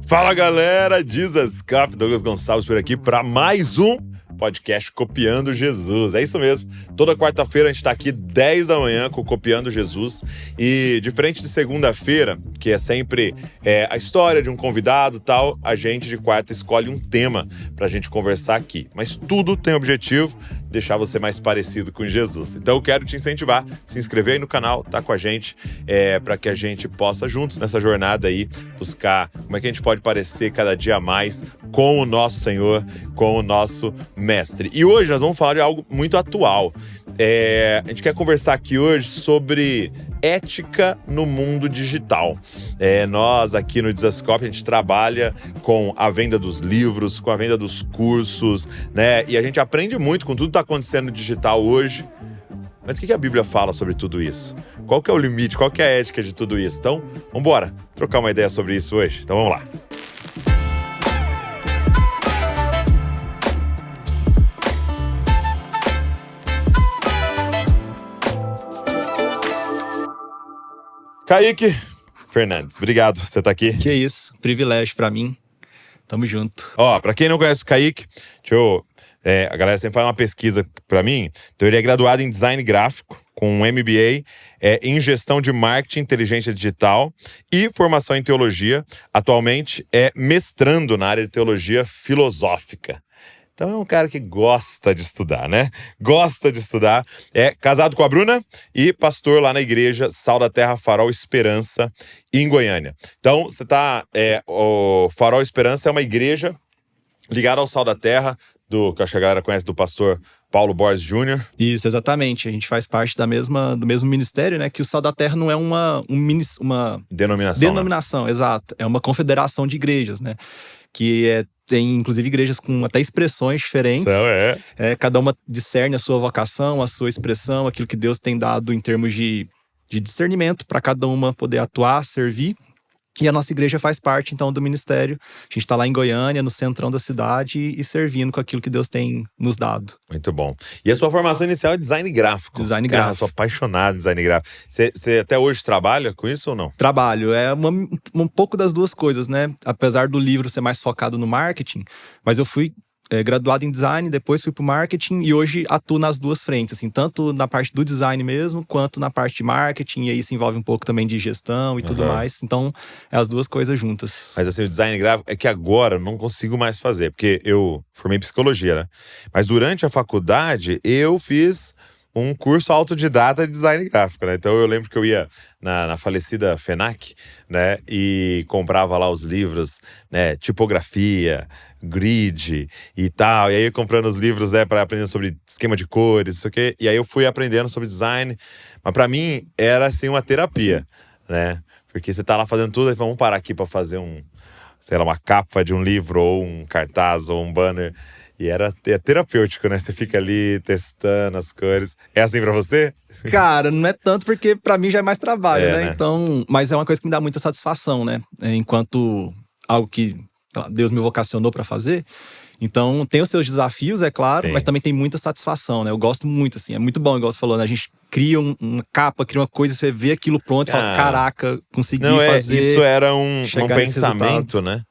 Fala galera, Jesus Cup, Douglas Gonçalves por aqui para mais um podcast Copiando Jesus. É isso mesmo, toda quarta-feira a gente tá aqui 10 da manhã com o Copiando Jesus e diferente de segunda-feira, que é sempre a história de um convidado e tal, a gente de quarta escolhe um tema pra gente conversar aqui. Mas tudo tem objetivo, deixar você mais parecido com Jesus. Então eu quero te incentivar, se inscrever aí no canal, tá com a gente, para que a gente possa juntos nessa jornada aí buscar como é que a gente pode parecer cada dia mais com o nosso Senhor, com o nosso Mestre. E hoje nós vamos falar de algo muito atual. A gente quer conversar aqui hoje sobre ética no mundo digital. Nós aqui no Dizascope, a gente trabalha com a venda dos livros, com a venda dos cursos, né? E a gente aprende muito com tudo que está acontecendo no digital hoje. Mas o que a Bíblia fala sobre tudo isso? Qual que é o limite? Qual que é a ética de tudo isso? Então, vamos embora trocar uma ideia sobre isso hoje. Então, vamos lá. Kaique Fernandes, obrigado por você estar aqui. Que isso, privilégio pra mim. Tamo junto. Pra quem não conhece o Kaique, a galera sempre faz uma pesquisa pra mim. Então ele é graduado em Design Gráfico, com um MBA em Gestão de Marketing e Inteligência Digital e formação em Teologia. Atualmente é mestrando na área de Teologia Filosófica. Então é um cara que gosta de estudar, né? Gosta de estudar. É casado com a Bruna e pastor lá na igreja Sal da Terra Farol Esperança, em Goiânia. Então, você o Farol Esperança é uma igreja ligada ao Sal da Terra, que acho que a galera conhece, do pastor Paulo Borges Jr. Isso, exatamente. A gente faz parte do mesmo ministério, né? Que o Sal da Terra não é uma denominação, né? Exato. É uma confederação de igrejas, né? Tem, inclusive, igrejas com até expressões diferentes. Cada uma discerne a sua vocação, a sua expressão, aquilo que Deus tem dado em termos de discernimento para cada uma poder atuar, servir. E a nossa igreja faz parte, então, do ministério. A gente está lá em Goiânia, no centrão da cidade, e servindo com aquilo que Deus tem nos dado. Muito bom. E a sua formação inicial é design gráfico. Design gráfico. Eu sou apaixonado em design gráfico. Você até hoje trabalha com isso ou não? Trabalho. É um pouco das duas coisas, né? Apesar do livro ser mais focado no marketing, mas eu fui graduado em design, depois fui pro marketing e hoje atuo nas duas frentes, assim, tanto na parte do design mesmo, quanto na parte de marketing, e aí se envolve um pouco também de gestão e tudo mais, então é as duas coisas juntas. Mas assim, o design gráfico é que agora eu não consigo mais fazer, porque eu formei em psicologia, né? Mas durante a faculdade eu fiz um curso autodidata de design gráfico, né? Então eu lembro que eu ia na falecida FENAC, né? E comprava lá os livros, né? Tipografia, grid e tal. E aí eu comprando os livros, para aprender sobre esquema de cores, isso aqui. E aí eu fui aprendendo sobre design. Mas pra mim era assim uma terapia, né? Porque você tá lá fazendo tudo, aí vamos parar aqui pra fazer uma capa de um livro, ou um cartaz, ou um banner. E é terapêutico, né? Você fica ali testando as cores. É assim pra você? Cara, não é tanto, porque pra mim já é mais trabalho, né? Então, mas é uma coisa que me dá muita satisfação, né? Enquanto algo que Deus me vocacionou pra fazer. Então, tem os seus desafios, é claro, mas também tem muita satisfação, né? Eu gosto muito, assim. É muito bom, igual você falou, né? A gente cria uma capa, cria uma coisa, você vê aquilo pronto e fala, caraca, consegui fazer. Isso era um pensamento, né?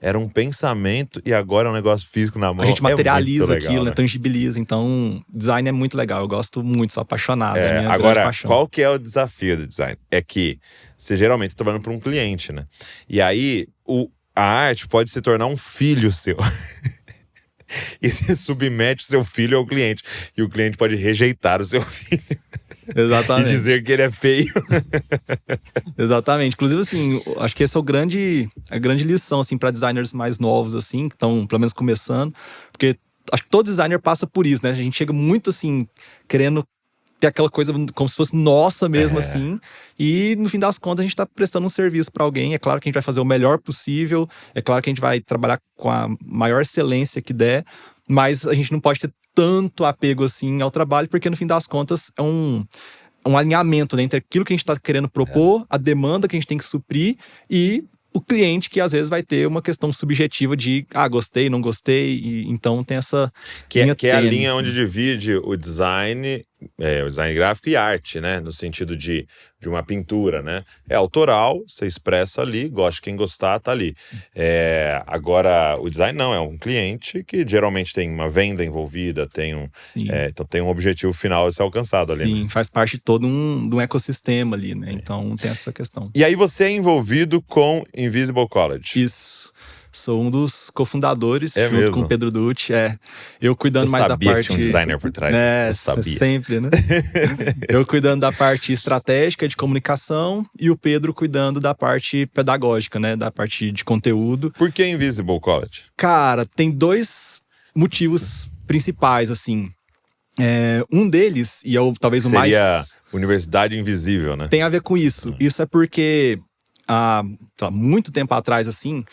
Era um pensamento e agora é um negócio físico na mão. A gente materializa legal, aquilo, né? Tangibiliza. Então, design é muito legal. Eu gosto muito, sou apaixonado. É a minha agora, grande paixão. Qual que é o desafio do design? É que você geralmente está trabalhando para um cliente, né? E aí, a arte pode se tornar um filho seu. E você submete o seu filho ao cliente. E o cliente pode rejeitar o seu filho. Exatamente. E dizer que ele é feio. Exatamente. Inclusive, assim, acho que essa é a grande lição, assim, para designers mais novos, assim, que estão, pelo menos, começando. Porque acho que todo designer passa por isso, né? A gente chega muito, assim, querendo ter aquela coisa como se fosse nossa mesmo, assim. E, no fim das contas, a gente tá prestando um serviço para alguém. É claro que a gente vai fazer o melhor possível. É claro que a gente vai trabalhar com a maior excelência que der. Mas a gente não pode ter tanto apego, assim, ao trabalho, porque, no fim das contas, é um alinhamento, né, entre aquilo que a gente está querendo propor, a demanda que a gente tem que suprir e o cliente, que às vezes vai ter uma questão subjetiva de gostei, não gostei, e então tem essa que é a tênue, linha assim, onde divide o design o design gráfico e arte, né? No sentido de uma pintura, né? É autoral, você expressa ali, gosta de quem gostar, tá ali. Agora, o design não, é um cliente que geralmente tem uma venda envolvida, Sim. Então tem um objetivo final a ser alcançado ali, Sim, né? faz parte de todo um ecossistema ali, né? Então tem essa questão. E aí você é envolvido com Invisible College. Isso. Sou um dos cofundadores, junto mesmo? com o Pedro Dutti. Eu cuidando mais da parte... Eu sabia que tinha um designer por trás. Eu sabia. Sempre, né? Eu cuidando da parte estratégica de comunicação e o Pedro cuidando da parte pedagógica, né? Da parte de conteúdo. Por que Invisible College? Cara, tem 2 motivos principais, assim. Um deles, e é talvez o mais... Seria Universidade Invisível, né? Tem a ver com isso. Isso é porque há muito tempo atrás, assim,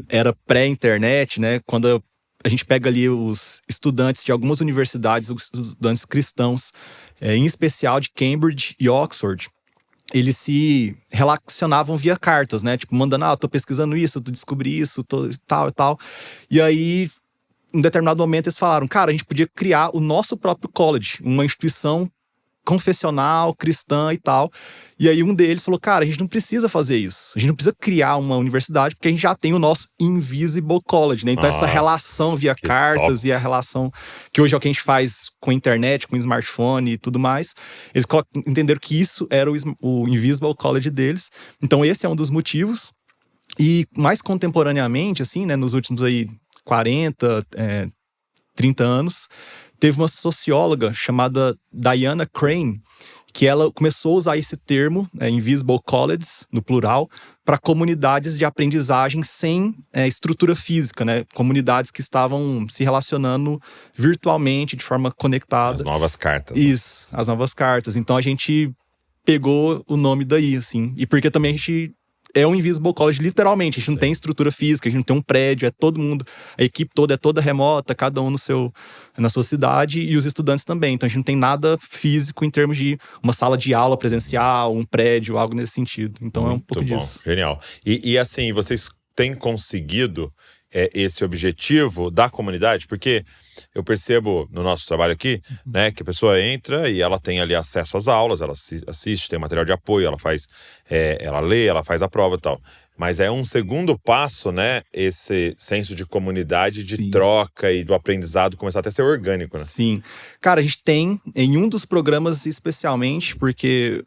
era pré-internet, né? Quando a gente pega ali os estudantes de algumas universidades, os estudantes cristãos, em especial de Cambridge e Oxford, eles se relacionavam via cartas, né? Tipo, mandando, tô pesquisando isso, tô descobri isso, tal e tal. E aí, em determinado momento, eles falaram, cara, a gente podia criar o nosso próprio college, uma instituição confessional, cristã e tal. E aí um deles falou, cara, a gente não precisa fazer isso. A gente não precisa criar uma universidade, porque a gente já tem o nosso Invisible College, né? Então essa relação via cartas e a relação que hoje é o que a gente faz com a internet, com o smartphone e tudo mais. Eles entenderam que isso era o Invisible College deles. Então esse é um dos motivos. E mais contemporaneamente, assim, né? Nos últimos aí 40, 30 anos, teve uma socióloga chamada Diana Crane, que ela começou a usar esse termo, Invisible Colleges, no plural, para comunidades de aprendizagem sem estrutura física, né? Comunidades que estavam se relacionando virtualmente, de forma conectada. As novas cartas. Isso, as novas cartas. Então a gente pegou o nome daí, assim. E porque também a gente... é um Invisible College, literalmente. A gente não tem estrutura física, a gente não tem um prédio, é todo mundo, a equipe toda é toda remota, cada um na sua cidade, e os estudantes também. Então a gente não tem nada físico em termos de uma sala de aula presencial, um prédio, algo nesse sentido. Então é um pouco disso. Genial. E assim, vocês têm conseguido esse objetivo da comunidade? Porque eu percebo no nosso trabalho aqui, né, que a pessoa entra e ela tem ali acesso às aulas, ela assiste, tem material de apoio, ela lê, ela faz a prova e tal. Mas é um segundo passo, né, esse senso de comunidade, de troca e do aprendizado começar até a ser orgânico, né? Sim. Cara, a gente tem, em um dos programas especialmente, porque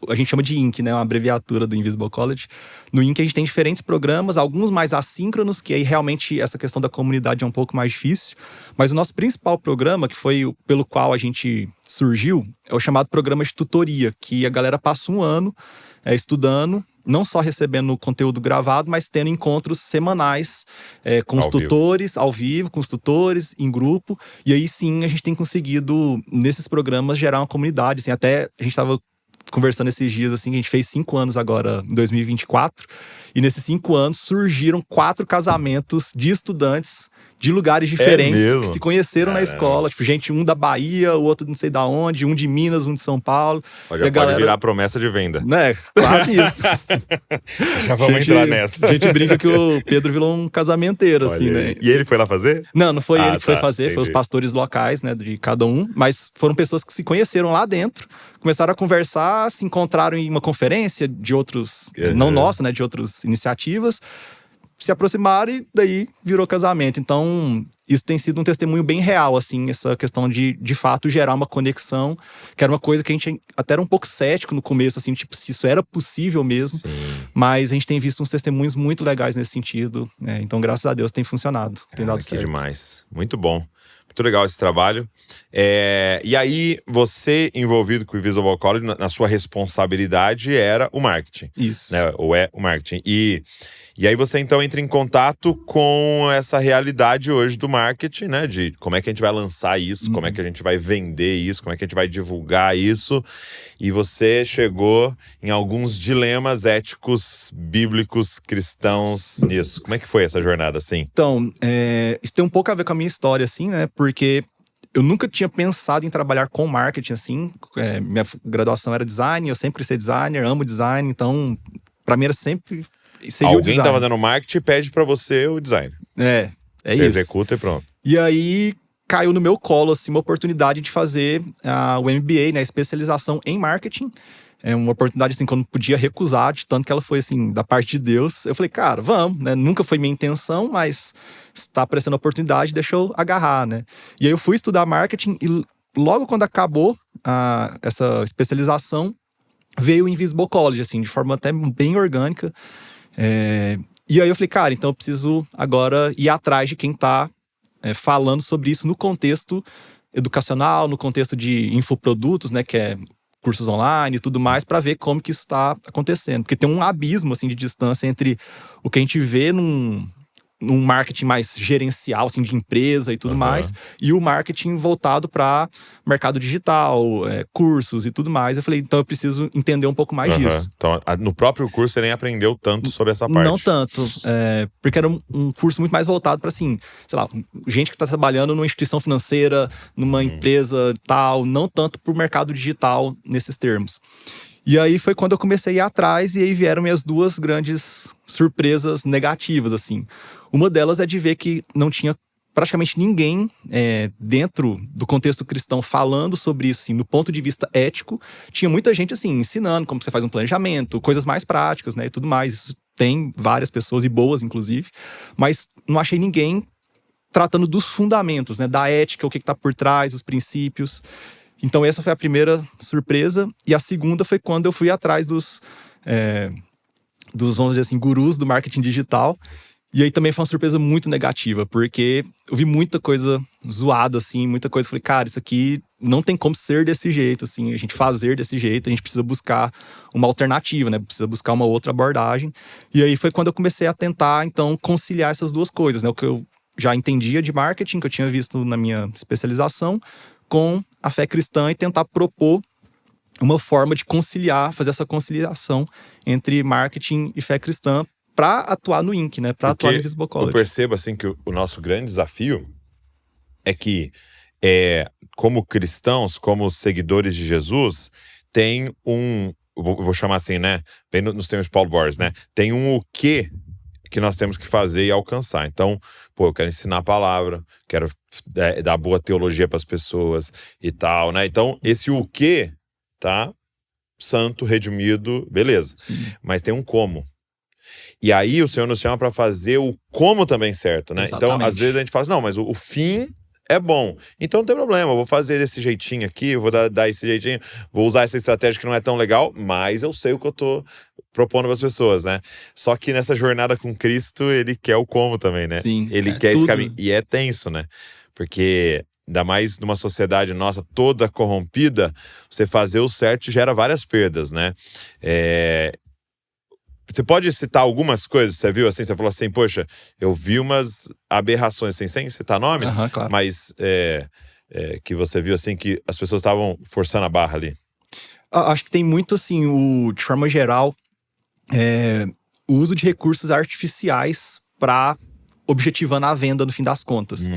a gente chama de INC, né, uma abreviatura do Invisible College. No INC a gente tem diferentes programas, alguns mais assíncronos, que aí realmente essa questão da comunidade é um pouco mais difícil. Mas o nosso principal programa, que foi pelo qual a gente surgiu, é o chamado programa de tutoria, que a galera passa um ano estudando, não só recebendo conteúdo gravado, mas tendo encontros semanais com os tutores, ao vivo, com os tutores, em grupo. E aí sim, a gente tem conseguido, nesses programas, gerar uma comunidade. Assim, até a gente estava conversando esses dias, assim, que a gente fez 5 anos agora, em 2024. E nesses 5 anos, surgiram 4 casamentos de estudantes de lugares diferentes que se conheceram na escola. Tipo, gente, um da Bahia, o outro não sei da onde, um de Minas, um de São Paulo. Pode virar promessa de venda. Né? Quase isso. Já vamos entrar nessa. A gente brinca que o Pedro virou um casamenteiro, assim, né? E ele foi lá fazer? Não foi ele que foi fazer, entendi. foi os pastores locais, né, de cada um. Mas foram pessoas que se conheceram lá dentro, começaram a conversar, se encontraram em uma conferência de outros, não nossa, né, de outras iniciativas, se aproximaram e daí virou casamento. Então, isso tem sido um testemunho bem real, assim, essa questão de fato, gerar uma conexão, que era uma coisa que a gente até era um pouco cético no começo, assim, tipo, se isso era possível mesmo. Sim. Mas a gente tem visto uns testemunhos muito legais nesse sentido, né? Então, graças a Deus, tem funcionado, tem dado certo. Demais. Muito bom. Muito legal esse trabalho. E aí, você envolvido com o Invisible College, na sua responsabilidade era o marketing. Isso. Né? Ou é o marketing. E aí você então entra em contato com essa realidade hoje do marketing, né? De como é que a gente vai lançar isso, como é que a gente vai vender isso, como é que a gente vai divulgar isso. E você chegou em alguns dilemas éticos, bíblicos, cristãos nisso. Como é que foi essa jornada, assim? Então, isso tem um pouco a ver com a minha história, assim, né? Porque eu nunca tinha pensado em trabalhar com marketing, assim. Minha graduação era design, eu sempre quis ser designer, amo design. Então, pra mim era sempre... seria alguém tá fazendo marketing e pede pra você o design. É você isso. executa e pronto. E aí, caiu no meu colo, assim, uma oportunidade de fazer o MBA, né, a especialização em marketing. É uma oportunidade, assim, que eu não podia recusar, de tanto que ela foi, assim, da parte de Deus. Eu falei, cara, vamos, né? Nunca foi minha intenção, mas está aparecendo a oportunidade, deixa eu agarrar, né? E aí eu fui estudar marketing e logo quando acabou essa especialização, veio o Invisible College, assim, de forma até bem orgânica. E aí eu falei, cara, então eu preciso agora ir atrás de quem tá falando sobre isso no contexto educacional, no contexto de infoprodutos, né, que é cursos online e tudo mais, para ver como que isso está acontecendo. Porque tem um abismo, assim, de distância entre o que a gente vê num marketing mais gerencial, assim, de empresa e tudo mais, e o marketing voltado para mercado digital, cursos e tudo mais. Eu falei, então eu preciso entender um pouco mais disso. Então, no próprio curso você nem aprendeu tanto sobre essa parte. Não tanto, porque era um curso muito mais voltado para, assim, sei lá, gente que está trabalhando numa instituição financeira, numa empresa tal, não tanto para o mercado digital nesses termos. E aí foi quando eu comecei a ir atrás, e aí vieram minhas duas grandes surpresas negativas, assim. Uma delas é de ver que não tinha praticamente ninguém dentro do contexto cristão falando sobre isso, assim, no ponto de vista ético. Tinha muita gente, assim, ensinando como você faz um planejamento, coisas mais práticas, né, e tudo mais. Isso tem várias pessoas, e boas, inclusive. Mas não achei ninguém tratando dos fundamentos, né, da ética, o que está por trás, os princípios. Então essa foi a primeira surpresa. E a segunda foi quando eu fui atrás dos, vamos dizer assim, gurus do marketing digital. E aí também foi uma surpresa muito negativa, porque eu vi muita coisa zoada, assim, muita coisa. Falei, cara, isso aqui não tem como ser desse jeito, assim, a gente fazer desse jeito, a gente precisa buscar uma alternativa, né? Precisa buscar uma outra abordagem. E aí foi quando eu comecei a tentar, então, conciliar essas duas coisas, né? O que eu já entendia de marketing, que eu tinha visto na minha especialização, com a fé cristã, e tentar propor uma forma de conciliar, fazer essa conciliação entre marketing e fé cristã, para atuar no Inc, né? Para atuar no Invisible College. Eu percebo, assim, que o nosso grande desafio é que, como cristãos, como seguidores de Jesus, tem vou chamar assim, né? Bem nos termos de Paulo Borges, né? Tem o quê que nós temos que fazer e alcançar. Então, eu quero ensinar a palavra, quero dar boa teologia para as pessoas e tal, né? Então, esse o quê, tá? Santo, redimido, beleza. Sim. Mas tem um como. E aí o Senhor nos chama para fazer o como também certo, né? Exatamente. Então, às vezes a gente fala assim, não, mas o fim é bom. Então não tem problema, eu vou fazer desse jeitinho aqui, eu vou dar esse jeitinho, vou usar essa estratégia que não é tão legal, mas eu sei o que eu tô propondo para as pessoas, né? Só que nessa jornada com Cristo, ele quer o como também, né? Sim, ele quer esse caminho. E é tenso, né? Porque ainda mais numa sociedade nossa toda corrompida, você fazer o certo gera várias perdas, né? Você pode citar algumas coisas, você viu assim, você falou assim, poxa, eu vi umas aberrações, assim, sem citar nomes, claro. mas que você viu assim que as pessoas estavam forçando a barra ali. Acho que tem muito, assim, de forma geral, o uso de recursos artificiais para objetivando a venda no fim das contas.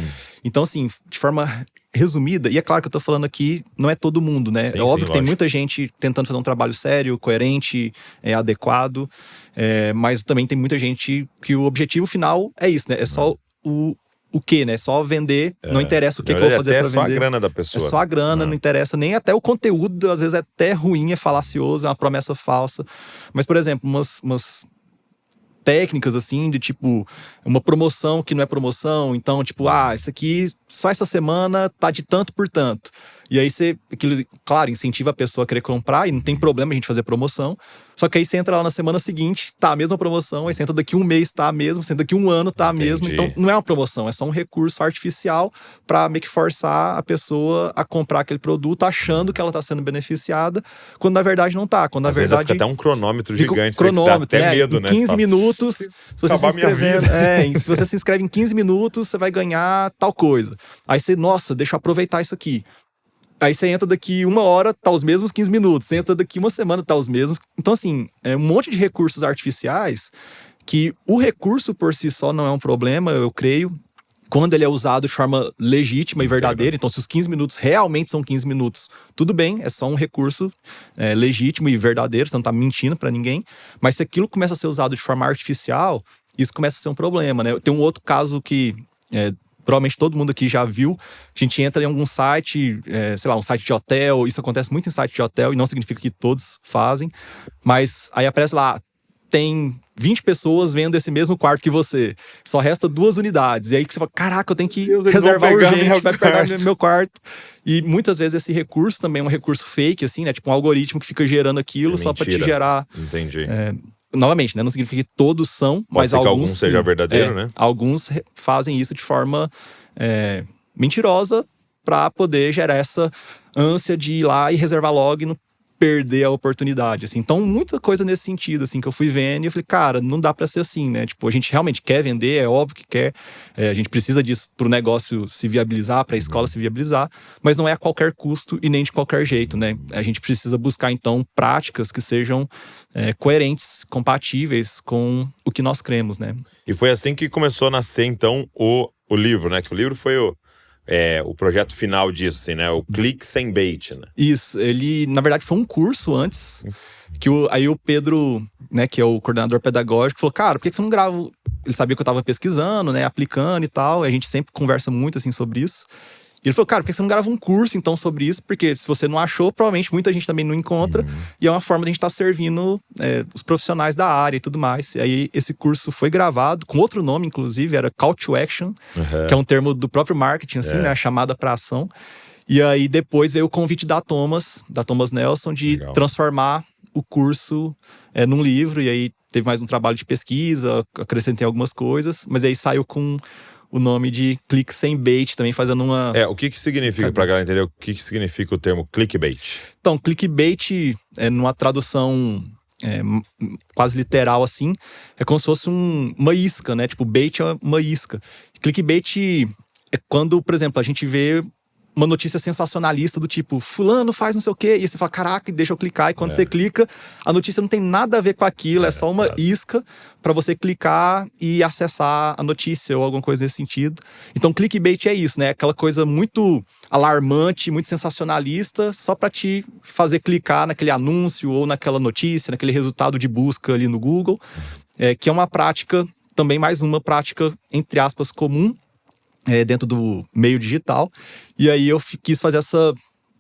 Então, assim, de forma resumida, e é claro que eu tô falando aqui, não é todo mundo, né? Sim, é óbvio sim, que tem lógico. muita gente tentando fazer um trabalho sério, coerente, adequado, mas também tem muita gente que o objetivo final é isso, né? É só o quê, né? É só vender, não interessa o que eu vou fazer para vender. É só a grana da pessoa. É só a grana, não interessa nem até o conteúdo, às vezes é até ruim, é falacioso, é uma promessa falsa. Mas, por exemplo, umas técnicas, assim, de tipo, uma promoção que não é promoção. Então, tipo, isso aqui, só essa semana tá de tanto por tanto. E aí aquilo, claro, incentiva a pessoa a querer comprar, e não tem problema a gente fazer promoção. Só que aí você entra lá na semana seguinte, tá a mesma promoção, aí você entra daqui um mês, tá a mesma, você entra daqui um ano, tá a mesma. Então, não é uma promoção, é só um recurso artificial pra meio que forçar a pessoa a comprar aquele produto, achando que ela tá sendo beneficiada, quando na verdade não tá. Quando na Às vezes verdade fica até um cronômetro gigante, cronômetro, dá até medo, em né? 15 minutos, se você se inscrevendo, se você se inscreve em 15 minutos, você vai ganhar tal coisa. Aí você, nossa, deixa eu aproveitar isso aqui. Aí você entra daqui uma hora, tá os mesmos 15 minutos. Você entra daqui uma semana, tá os mesmos. Então, assim, um monte de recursos artificiais que o recurso por si só não é um problema, eu creio, quando ele é usado de forma legítima e verdadeira. Então, se os 15 minutos realmente são 15 minutos, tudo bem, é só um recurso legítimo e verdadeiro, você não tá mentindo pra ninguém. Mas se aquilo começa a ser usado de forma artificial, isso começa a ser um problema, né? Tem um outro caso que provavelmente todo mundo aqui já viu. A gente entra em algum site, sei lá, um site de hotel. Isso acontece muito em site de hotel e não significa que todos fazem. Mas aí aparece lá, tem 20 pessoas vendo esse mesmo quarto que você. Só resta 2 unidades. E aí que você fala, caraca, eu tenho que reservar urgente, vai pegar meu quarto. E muitas vezes esse recurso também é um recurso fake, assim, né? Tipo um algoritmo que fica gerando aquilo só pra te gerar... Entendi. Novamente, né? Não significa que todos são, Pode mas ser que alguns algum seja verdadeiro, né? Alguns fazem isso de forma mentirosa pra poder gerar essa ânsia de ir lá e reservar logo e não perder a oportunidade, assim. Então, muita coisa nesse sentido, assim, que eu fui vendo e eu falei, cara, não dá pra ser assim, né? Tipo, a gente realmente quer vender, é óbvio que quer. A gente precisa disso pro negócio se viabilizar, pra escola se viabilizar, mas não é a qualquer custo e nem de qualquer jeito, né? A gente precisa buscar, então, práticas que sejam coerentes, compatíveis com o que nós cremos, né? E foi assim que começou a nascer, então, o livro, né? Que o livro foi o projeto final disso, assim, né? O Clique Sem Bait, né? Isso, ele, na verdade, foi um curso antes, que aí o Pedro, né, que é o coordenador pedagógico, falou, cara, por que você não grava? Ele sabia que eu tava pesquisando, né, aplicando e tal, e a gente sempre conversa muito, assim, sobre isso. E ele falou, cara, por que você não grava um curso, então, sobre isso? Porque se você não achou, provavelmente muita gente também não encontra. E é uma forma de a gente estar servindo os profissionais da área e tudo mais. E aí, esse curso foi gravado, com outro nome, inclusive, era Call to Action, que é um termo do próprio marketing, assim, né? A chamada para ação. E aí, depois veio o convite da Thomas Nelson, de transformar o curso num livro. E aí, teve mais um trabalho de pesquisa, acrescentei algumas coisas. Mas aí, saiu com o nome de Clique Sem Bait, também fazendo uma... O que significa, pra galera entender, o que significa o termo clickbait? Então, clickbait, numa tradução quase literal, assim, é como se fosse uma isca, né? Tipo, bait é uma isca. Clickbait é quando, por exemplo, a gente vê uma notícia sensacionalista do tipo, fulano faz não sei o quê, e você fala, caraca, deixa eu clicar, e quando você clica, a notícia não tem nada a ver com aquilo, é só uma isca para você clicar e acessar a notícia ou alguma coisa nesse sentido. Então, clickbait é isso, né? Aquela coisa muito alarmante, muito sensacionalista, só para te fazer clicar naquele anúncio ou naquela notícia, naquele resultado de busca ali no Google, que é uma prática, também mais uma prática, entre aspas, comum, dentro do meio digital. E aí eu quis fazer essa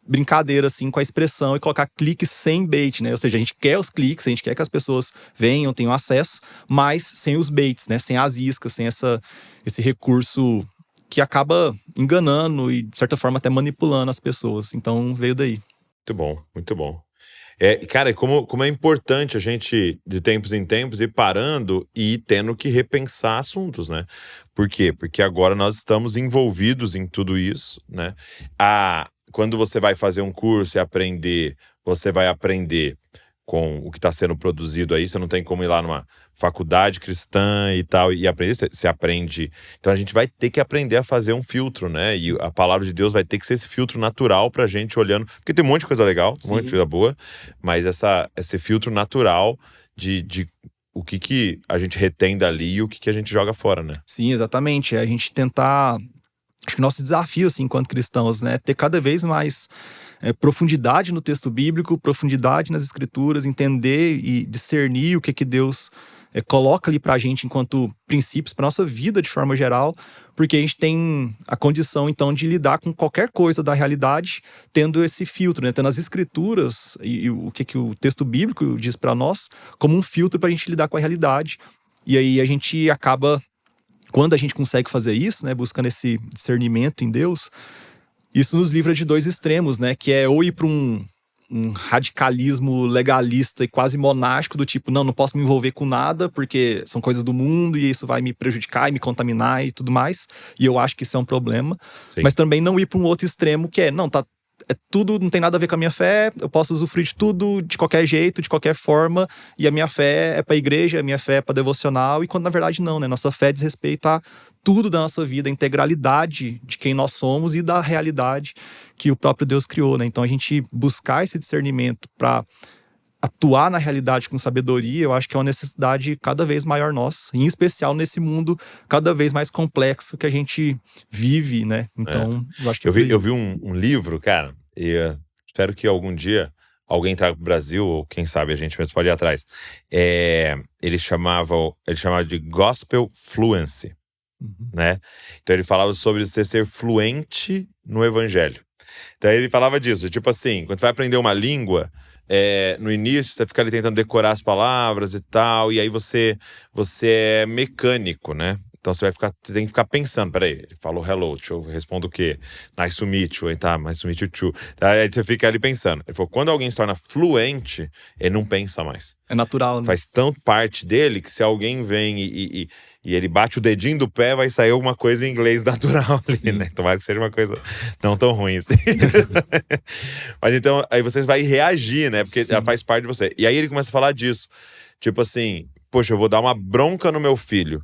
brincadeira assim com a expressão e colocar clique sem bait, né? Ou seja, a gente quer os cliques, a gente quer que as pessoas venham, tenham acesso, mas sem os baits, né? Sem as iscas, sem esse recurso que acaba enganando e, de certa forma, até manipulando as pessoas. Então, veio daí. Muito bom, muito bom. Cara, como é importante a gente, de tempos em tempos, ir parando e tendo que repensar assuntos, né? Por quê? Porque agora nós estamos envolvidos em tudo isso, né? Quando você vai fazer um curso e aprender, você vai aprender com o que está sendo produzido aí, você não tem como ir lá numa faculdade cristã e tal, e aprender, você aprende. Então a gente vai ter que aprender a fazer um filtro, né? Sim. E a palavra de Deus vai ter que ser esse filtro natural pra gente olhando, porque tem um monte de coisa legal, um monte de coisa boa, mas esse filtro natural de o que a gente retém dali e o que a gente joga fora, né? Sim, exatamente. A gente tentar... Acho que nosso desafio, assim, enquanto cristãos, né? Ter cada vez mais profundidade no texto bíblico, profundidade nas escrituras, entender e discernir o que Deus coloca ali pra gente enquanto princípios pra nossa vida de forma geral, porque a gente tem a condição, então, de lidar com qualquer coisa da realidade, tendo esse filtro, né? Tendo as escrituras e o que o texto bíblico diz pra nós, como um filtro pra gente lidar com a realidade. E aí a gente acaba, quando a gente consegue fazer isso, né? Buscando esse discernimento em Deus, isso nos livra de 2 extremos, né? Que é ou ir para um radicalismo legalista e quase monástico, do tipo, não posso me envolver com nada, porque são coisas do mundo e isso vai me prejudicar e me contaminar e tudo mais. E eu acho que isso é um problema. Sim. Mas também não ir para um outro extremo, que tudo não tem nada a ver com a minha fé, eu posso usufruir de tudo, de qualquer jeito, de qualquer forma, e a minha fé é para a igreja, a minha fé é para devocional, e quando na verdade não, né? Nossa fé diz respeito a tudo da nossa vida, a integralidade de quem nós somos e da realidade que o próprio Deus criou, né? Então a gente buscar esse discernimento para atuar na realidade com sabedoria, eu acho que é uma necessidade cada vez maior nossa, em especial nesse mundo cada vez mais complexo que a gente vive, né? Então, eu acho que... Eu vi um livro, cara, e espero que algum dia alguém traga pro Brasil, ou quem sabe a gente mesmo pode ir atrás. Ele chamava de Gospel Fluency. né? Então ele falava sobre você ser fluente no evangelho. Então ele falava disso, tipo assim, quando você vai aprender uma língua, no início você fica ali tentando decorar as palavras e tal, e aí você é mecânico, né? Então você tem que ficar pensando, peraí, ele falou hello, deixa eu responder o quê? Nice to meet you, tá, nice to meet you too. Tá, aí você fica ali pensando. Ele falou, quando alguém se torna fluente, ele não pensa mais. É natural, né? Faz tanto parte dele que se alguém vem e ele bate o dedinho do pé, vai sair alguma coisa em inglês natural ali, Sim. né? Tomara que seja uma coisa não tão ruim assim. Mas então, aí você vai reagir, né? Porque ela faz parte de você. E aí ele começa a falar disso. Tipo assim, poxa, eu vou dar uma bronca no meu filho.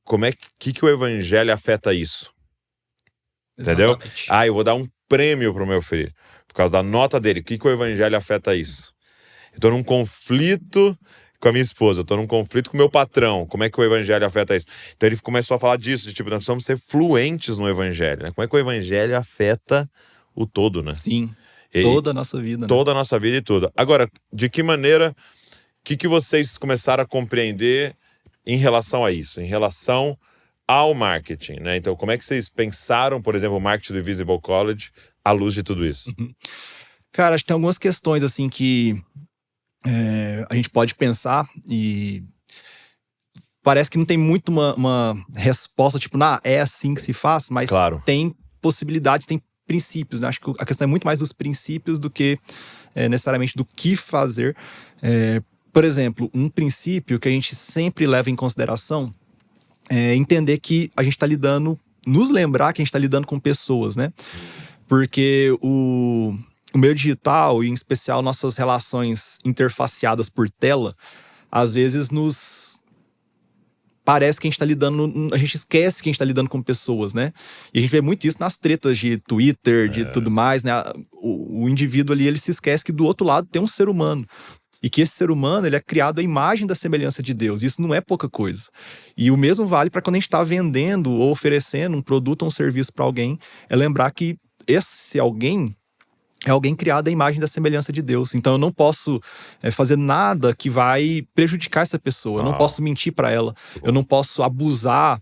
Como é que o evangelho afeta isso? Entendeu? Exatamente. Eu vou dar um prêmio pro meu filho. Por causa da nota dele. O que o evangelho afeta isso? Eu tô num conflito com a minha esposa, eu tô num conflito com o meu patrão. Como é que o evangelho afeta isso? Então ele começou a falar disso, de tipo, nós precisamos ser fluentes no evangelho, né? Como é que o evangelho afeta o todo, né? Sim, toda a nossa vida, né? Toda a nossa vida e tudo. Agora, de que maneira, o que vocês começaram a compreender em relação a isso? Em relação ao marketing, né? Então, como é que vocês pensaram, por exemplo, o marketing do Invisible College à luz de tudo isso? Cara, acho que tem algumas questões, assim, que a gente pode pensar e parece que não tem muito uma resposta, tipo, é assim que se faz, mas Claro. tem possibilidades, tem princípios, né? Acho que a questão é muito mais dos princípios do que necessariamente do que fazer. Por exemplo, um princípio que a gente sempre leva em consideração é entender que a gente está nos lembrar que a gente está lidando com pessoas, né? Porque o meio digital, e em especial nossas relações interfaceadas por tela, às vezes parece que a gente está lidando, a gente esquece que a gente está lidando com pessoas, né? E a gente vê muito isso nas tretas de Twitter, de tudo mais, né? O indivíduo ali, ele se esquece que do outro lado tem um ser humano. E que esse ser humano, ele é criado à imagem da semelhança de Deus. Isso não é pouca coisa. E o mesmo vale para quando a gente está vendendo ou oferecendo um produto ou um serviço para alguém, é lembrar que esse alguém é alguém criado à imagem da semelhança de Deus. Então eu não posso fazer nada que vai prejudicar essa pessoa. Eu não posso mentir para ela. Eu não posso abusar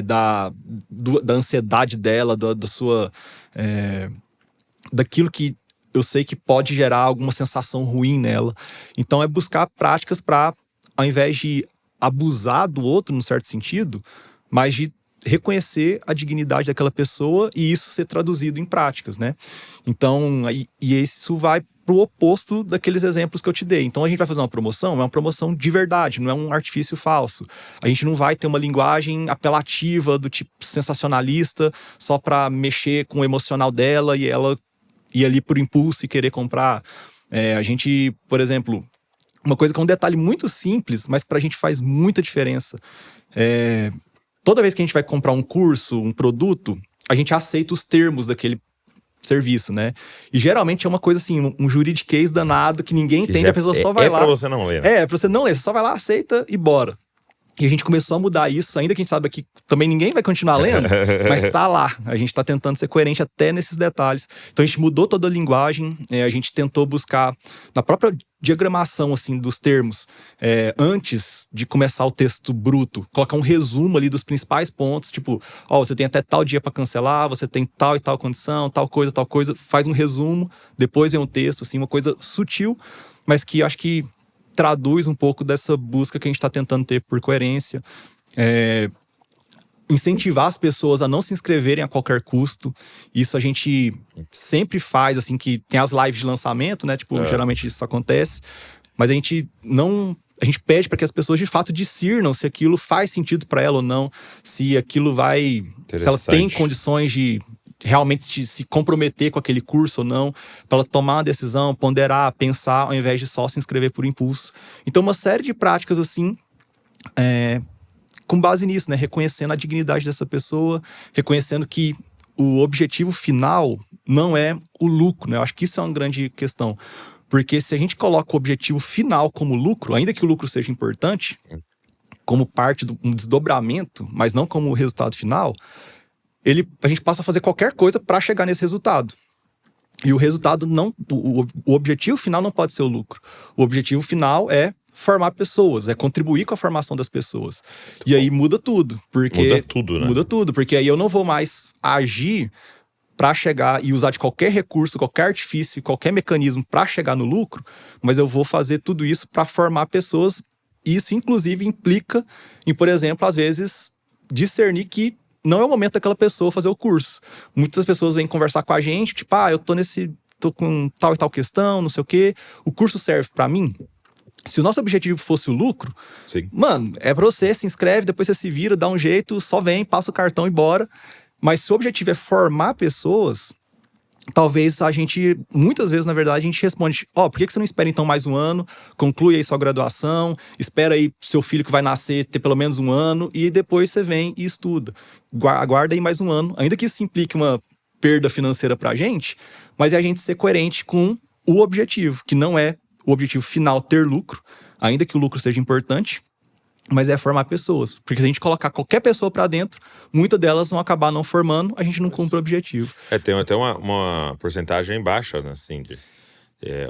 da ansiedade dela, da sua... daquilo que eu sei que pode gerar alguma sensação ruim nela. Então é buscar práticas para, ao invés de abusar do outro, num certo sentido, mas de reconhecer a dignidade daquela pessoa e isso ser traduzido em práticas, né? Então, isso vai pro oposto daqueles exemplos que eu te dei. Então a gente vai fazer uma promoção, é uma promoção de verdade, não é um artifício falso. A gente não vai ter uma linguagem apelativa do tipo sensacionalista só para mexer com o emocional dela e ela ir ali por impulso e querer comprar. A gente, por exemplo, uma coisa que é um detalhe muito simples, mas pra gente faz muita diferença. Toda vez que a gente vai comprar um curso, um produto, a gente aceita os termos daquele serviço, né? E geralmente é uma coisa assim, um juridiquês danado que ninguém entende, a pessoa só vai lá. É pra você não ler, né? É pra você não ler, você só vai lá, aceita e bora. E a gente começou a mudar isso, ainda que a gente sabe que também ninguém vai continuar lendo, mas tá lá. A gente tá tentando ser coerente até nesses detalhes. Então a gente mudou toda a linguagem, a gente tentou buscar na própria diagramação assim, dos termos, antes de começar o texto bruto, colocar um resumo ali dos principais pontos, tipo, você tem até tal dia para cancelar, você tem tal e tal condição, tal coisa, faz um resumo, depois vem um texto, assim, uma coisa sutil, mas que eu acho que traduz um pouco dessa busca que a gente está tentando ter por coerência. Incentivar as pessoas a não se inscreverem a qualquer custo. Isso a gente sempre faz, assim, que tem as lives de lançamento, né? Tipo, geralmente isso acontece. Mas a gente pede para que as pessoas de fato discernam se aquilo faz sentido para ela ou não, se aquilo vai... Se ela tem condições de realmente se comprometer com aquele curso ou não, para ela tomar uma decisão, ponderar, pensar, ao invés de só se inscrever por impulso. Então, uma série de práticas assim, com base nisso, né? Reconhecendo a dignidade dessa pessoa, reconhecendo que o objetivo final não é o lucro, né? Eu acho que isso é uma grande questão. Porque se a gente coloca o objetivo final como lucro, ainda que o lucro seja importante, como parte de um desdobramento, mas não como o resultado final, a gente passa a fazer qualquer coisa para chegar nesse resultado. E o resultado não... O objetivo final não pode ser o lucro. O objetivo final é formar pessoas, é contribuir com a formação das pessoas. E aí muda tudo, porque Muda tudo, né? Muda tudo, porque aí eu não vou mais agir para chegar e usar de qualquer recurso, qualquer artifício, qualquer mecanismo para chegar no lucro, mas eu vou fazer tudo isso para formar pessoas. Isso, inclusive, implica em, por exemplo, às vezes, discernir que não é o momento daquela pessoa fazer o curso. Muitas pessoas vêm conversar com a gente, tipo, eu tô com tal e tal questão, não sei o quê. O curso serve para mim? Se o nosso objetivo fosse o lucro, Sim. mano, é pra você, se inscreve, depois você se vira, dá um jeito, só vem, passa o cartão e bora. Mas se o objetivo é formar pessoas, talvez a gente, muitas vezes, na verdade, a gente responde: por que você não espera então mais um ano, conclui aí sua graduação, espera aí seu filho que vai nascer ter pelo menos um ano e depois você vem e estuda. Aguarda aí mais um ano, ainda que isso implique uma perda financeira pra gente, mas é a gente ser coerente com o objetivo, que não é o objetivo final ter lucro, ainda que o lucro seja importante, mas é formar pessoas. Porque se a gente colocar qualquer pessoa pra dentro, muitas delas vão acabar não formando, a gente não cumpre o objetivo. Tem até uma porcentagem baixa, né, assim,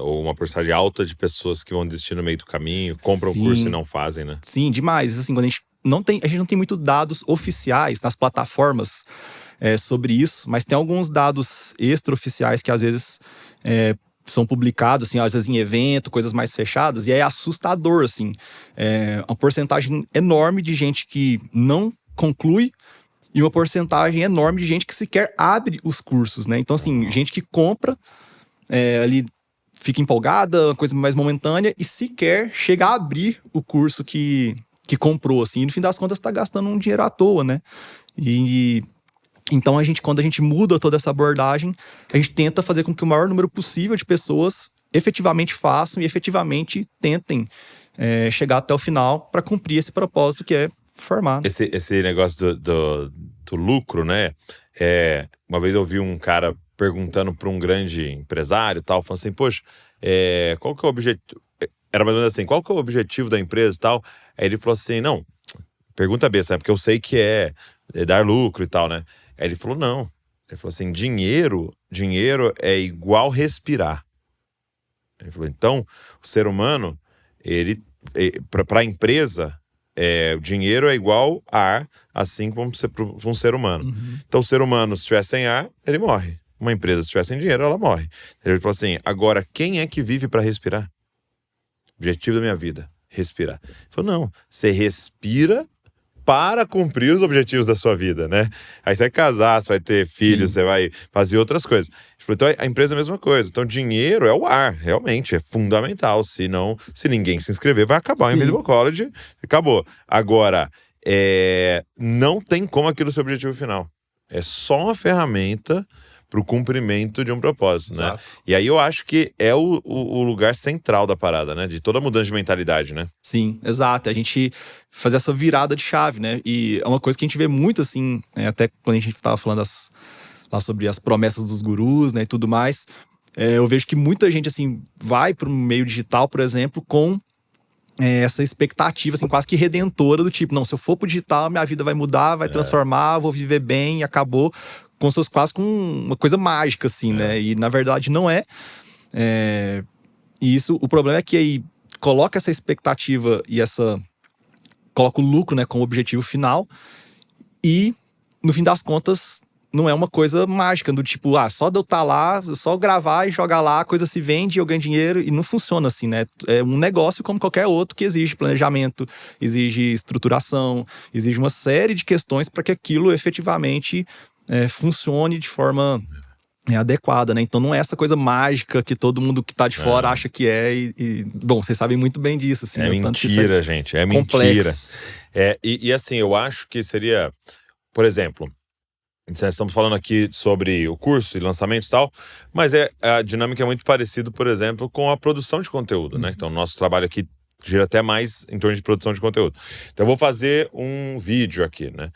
ou uma porcentagem alta de pessoas que vão desistir no meio do caminho, compram o curso e não fazem, né? Sim, demais. Assim, quando a gente não tem muito dados oficiais nas plataformas sobre isso, mas tem alguns dados extraoficiais que às vezes são publicados, assim, às vezes em evento, coisas mais fechadas, e é assustador, assim. Uma porcentagem enorme de gente que não conclui e uma porcentagem enorme de gente que sequer abre os cursos, né? Então, assim, gente que compra, ali fica empolgada, uma coisa mais momentânea, e sequer chega a abrir o curso que comprou, assim. E no fim das contas, tá gastando um dinheiro à toa, né? Então, quando a gente muda toda essa abordagem, a gente tenta fazer com que o maior número possível de pessoas efetivamente façam e efetivamente tentem chegar até o final para cumprir esse propósito que é formar. Esse negócio do lucro, né? Uma vez eu ouvi um cara perguntando para um grande empresário e tal, falando assim, poxa, qual que é o objetivo? Era mais ou menos assim, qual que é o objetivo da empresa e tal? Aí ele falou assim, não, pergunta besta, né? Porque eu sei que é dar lucro e tal, né? Aí ele falou, não. Ele falou assim, dinheiro é igual respirar. Ele falou, então, o ser humano, para a empresa, o dinheiro é igual ar, assim como para um ser humano. Uhum. Então, o ser humano, se estiver sem ar, ele morre. Uma empresa, se estiver sem dinheiro, ela morre. Ele falou assim, agora, quem é que vive para respirar? Objetivo da minha vida, respirar. Ele falou, não, você respira para cumprir os objetivos da sua vida, né? Aí você vai casar, você vai ter filhos, você vai fazer outras coisas. Então a empresa é a mesma coisa. Então dinheiro é o ar, realmente, é fundamental. Se ninguém se inscrever, vai acabar o Invisible College, acabou. Agora, não tem como aquilo ser o objetivo final. É só uma ferramenta para o cumprimento de um propósito, né? Exato. E aí eu acho que é o lugar central da parada, né? De toda mudança de mentalidade, né? Sim, exato. A gente fazer essa virada de chave, né? E é uma coisa que a gente vê muito, assim, até quando a gente estava falando lá sobre as promessas dos gurus, né, e tudo mais. Eu vejo que muita gente, assim, vai para o meio digital, por exemplo, com essa expectativa, assim, quase que redentora do tipo, não, se eu for pro digital, minha vida vai mudar, vai transformar, vou viver bem e acabou. Como se fosse quase com uma coisa mágica, assim, né? E na verdade não é. E isso, o problema é que aí coloca essa expectativa e coloca o lucro, né, como objetivo final. E, no fim das contas, não é uma coisa mágica, do tipo, só de eu estar lá, só gravar e jogar lá, a coisa se vende, eu ganho dinheiro, e não funciona assim, né? É um negócio como qualquer outro que exige planejamento, exige estruturação, exige uma série de questões para que aquilo efetivamente funcione de forma adequada, né? Então não é essa coisa mágica que todo mundo que tá de fora acha que é, bom, vocês sabem muito bem disso, assim. É mentira, gente, é mentira. E assim, eu acho que seria, por exemplo, nós estamos falando aqui sobre o curso e lançamento e tal, mas a dinâmica é muito parecida, por exemplo, com a produção de conteúdo, né? Então, o nosso trabalho aqui gira até mais em torno de produção de conteúdo. Então, eu vou fazer um vídeo aqui, né?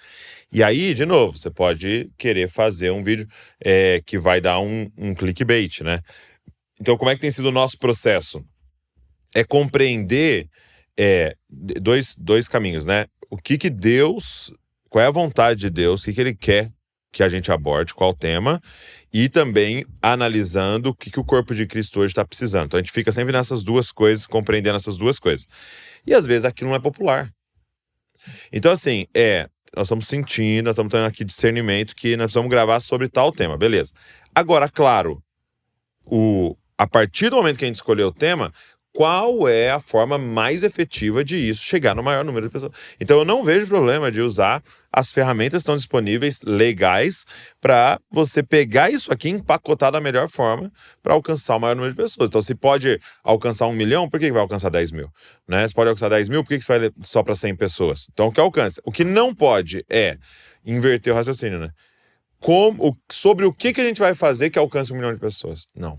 E aí, de novo, você pode querer fazer um vídeo que vai dar um clickbait, né? Então, como é que tem sido o nosso processo? É compreender dois caminhos, né? O que Deus, qual é a vontade de Deus, o que Ele quer que a gente aborde, qual tema, e também analisando o que o corpo de Cristo hoje está precisando. Então a gente fica sempre nessas duas coisas, compreendendo essas duas coisas. E às vezes aquilo não é popular. Então assim, nós estamos sentindo, nós estamos tendo aqui discernimento que nós precisamos gravar sobre tal tema, beleza. Agora, claro, a partir do momento que a gente escolheu o tema, qual é a forma mais efetiva de isso chegar no maior número de pessoas? Então eu não vejo problema de usar as ferramentas que estão disponíveis, legais, para você pegar isso aqui e empacotar da melhor forma para alcançar o maior número de pessoas. Então se pode alcançar 1 milhão, por que vai alcançar 10 mil? Né? Se pode alcançar 10 mil, por que você vai só para 100 pessoas? Então o que alcança? O que não pode é inverter o raciocínio, né? Sobre o que a gente vai fazer que alcance 1 milhão de pessoas? Não.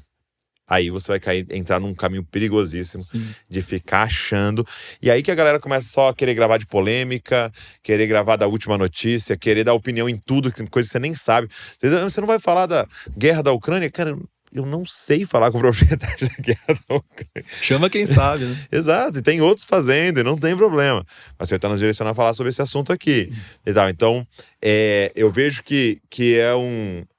Aí você vai entrar num caminho perigosíssimo. Sim. De ficar achando. E aí que a galera começa só a querer gravar de polêmica, querer gravar da última notícia, querer dar opinião em tudo, coisa que você nem sabe. Você não vai falar da guerra da Ucrânia? Cara, eu não sei falar com propriedade da guerra da Ucrânia. Chama quem sabe, né? Exato, e tem outros fazendo, e não tem problema. Mas você está nos direcionando a falar sobre esse assunto aqui. Então, eu vejo que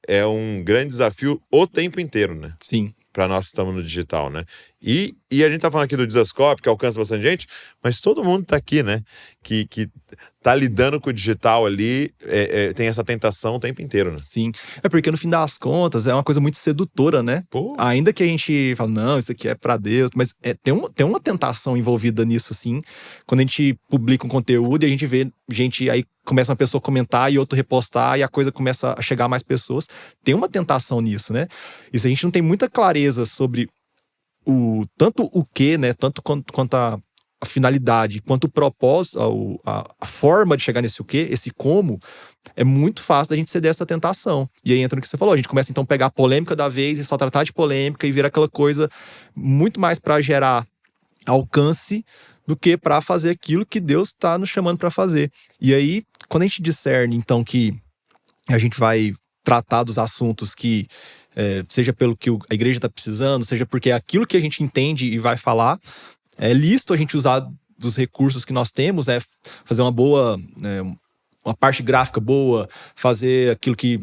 é um grande desafio o tempo inteiro, né? Sim. Para nós que estamos no digital, né? E a gente tá falando aqui do Dizascope, que alcança bastante gente, mas todo mundo tá aqui, né? Que tá lidando com o digital ali, tem essa tentação o tempo inteiro, né? Sim. Porque no fim das contas é uma coisa muito sedutora, né? Pô. Ainda que a gente fala, não, isso aqui é pra Deus, mas tem uma tentação envolvida nisso, assim. Quando a gente publica um conteúdo e a gente vê gente aí, começa uma pessoa a comentar e outro repostar e a coisa começa a chegar a mais pessoas. Tem uma tentação nisso, né? E se a gente não tem muita clareza sobre tanto o que, né? Tanto quanto a finalidade, quanto o propósito, a forma de chegar nesse o que, esse como, é muito fácil da gente ceder essa tentação. E aí entra no que você falou, a gente começa então a pegar a polêmica da vez e só tratar de polêmica e vira aquela coisa muito mais para gerar alcance do que para fazer aquilo que Deus está nos chamando para fazer. E aí, quando a gente discerne, então, que a gente vai tratar dos assuntos que, seja pelo que a igreja está precisando, seja porque é aquilo que a gente entende e vai falar, é lícito a gente usar dos recursos que nós temos, né? Fazer uma boa, uma parte gráfica boa, fazer aquilo que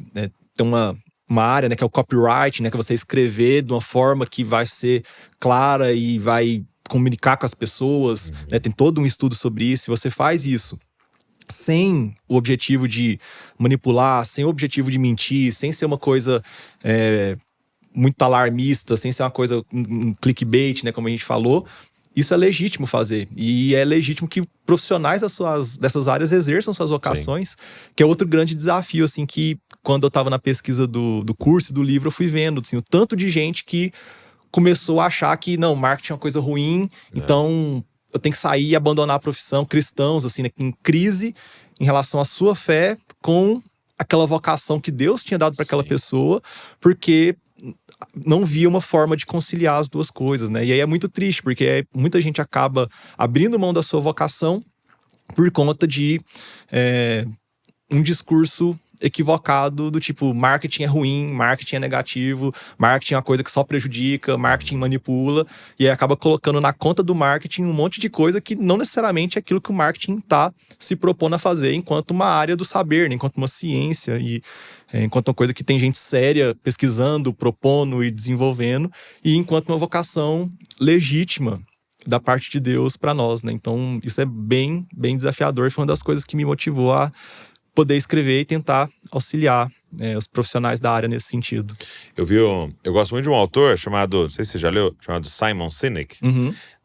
tem uma área, né, que é o copyright, né, que é você escrever de uma forma que vai ser clara e vai comunicar com as pessoas, né? Tem todo um estudo sobre isso. Se você faz isso sem o objetivo de manipular, sem o objetivo de mentir, sem ser uma coisa muito alarmista, sem ser uma coisa, um clickbait, né, como a gente falou, isso é legítimo fazer. E é legítimo que profissionais dessas áreas exerçam suas vocações. Sim. Que é outro grande desafio, assim, que quando eu estava na pesquisa do curso e do livro, eu fui vendo, assim, o tanto de gente que começou a achar que, não, marketing é uma coisa ruim, então eu tenho que sair e abandonar a profissão. Cristãos, assim, né, em crise em relação à sua fé com aquela vocação que Deus tinha dado para aquela pessoa, porque não via uma forma de conciliar as duas coisas, né? E aí é muito triste, porque muita gente acaba abrindo mão da sua vocação por conta de um discurso equivocado do tipo, marketing é ruim, marketing é negativo, marketing é uma coisa que só prejudica, marketing manipula, e aí acaba colocando na conta do marketing um monte de coisa que não necessariamente é aquilo que o marketing está se propondo a fazer enquanto uma área do saber, né? Enquanto uma ciência e enquanto uma coisa que tem gente séria pesquisando, propondo e desenvolvendo, e enquanto uma vocação legítima da parte de Deus para nós, né? Então isso é bem, bem desafiador, foi uma das coisas que me motivou a poder escrever e tentar auxiliar os profissionais da área nesse sentido. Eu gosto muito de um autor chamado, não sei se você já leu, chamado Simon Sinek,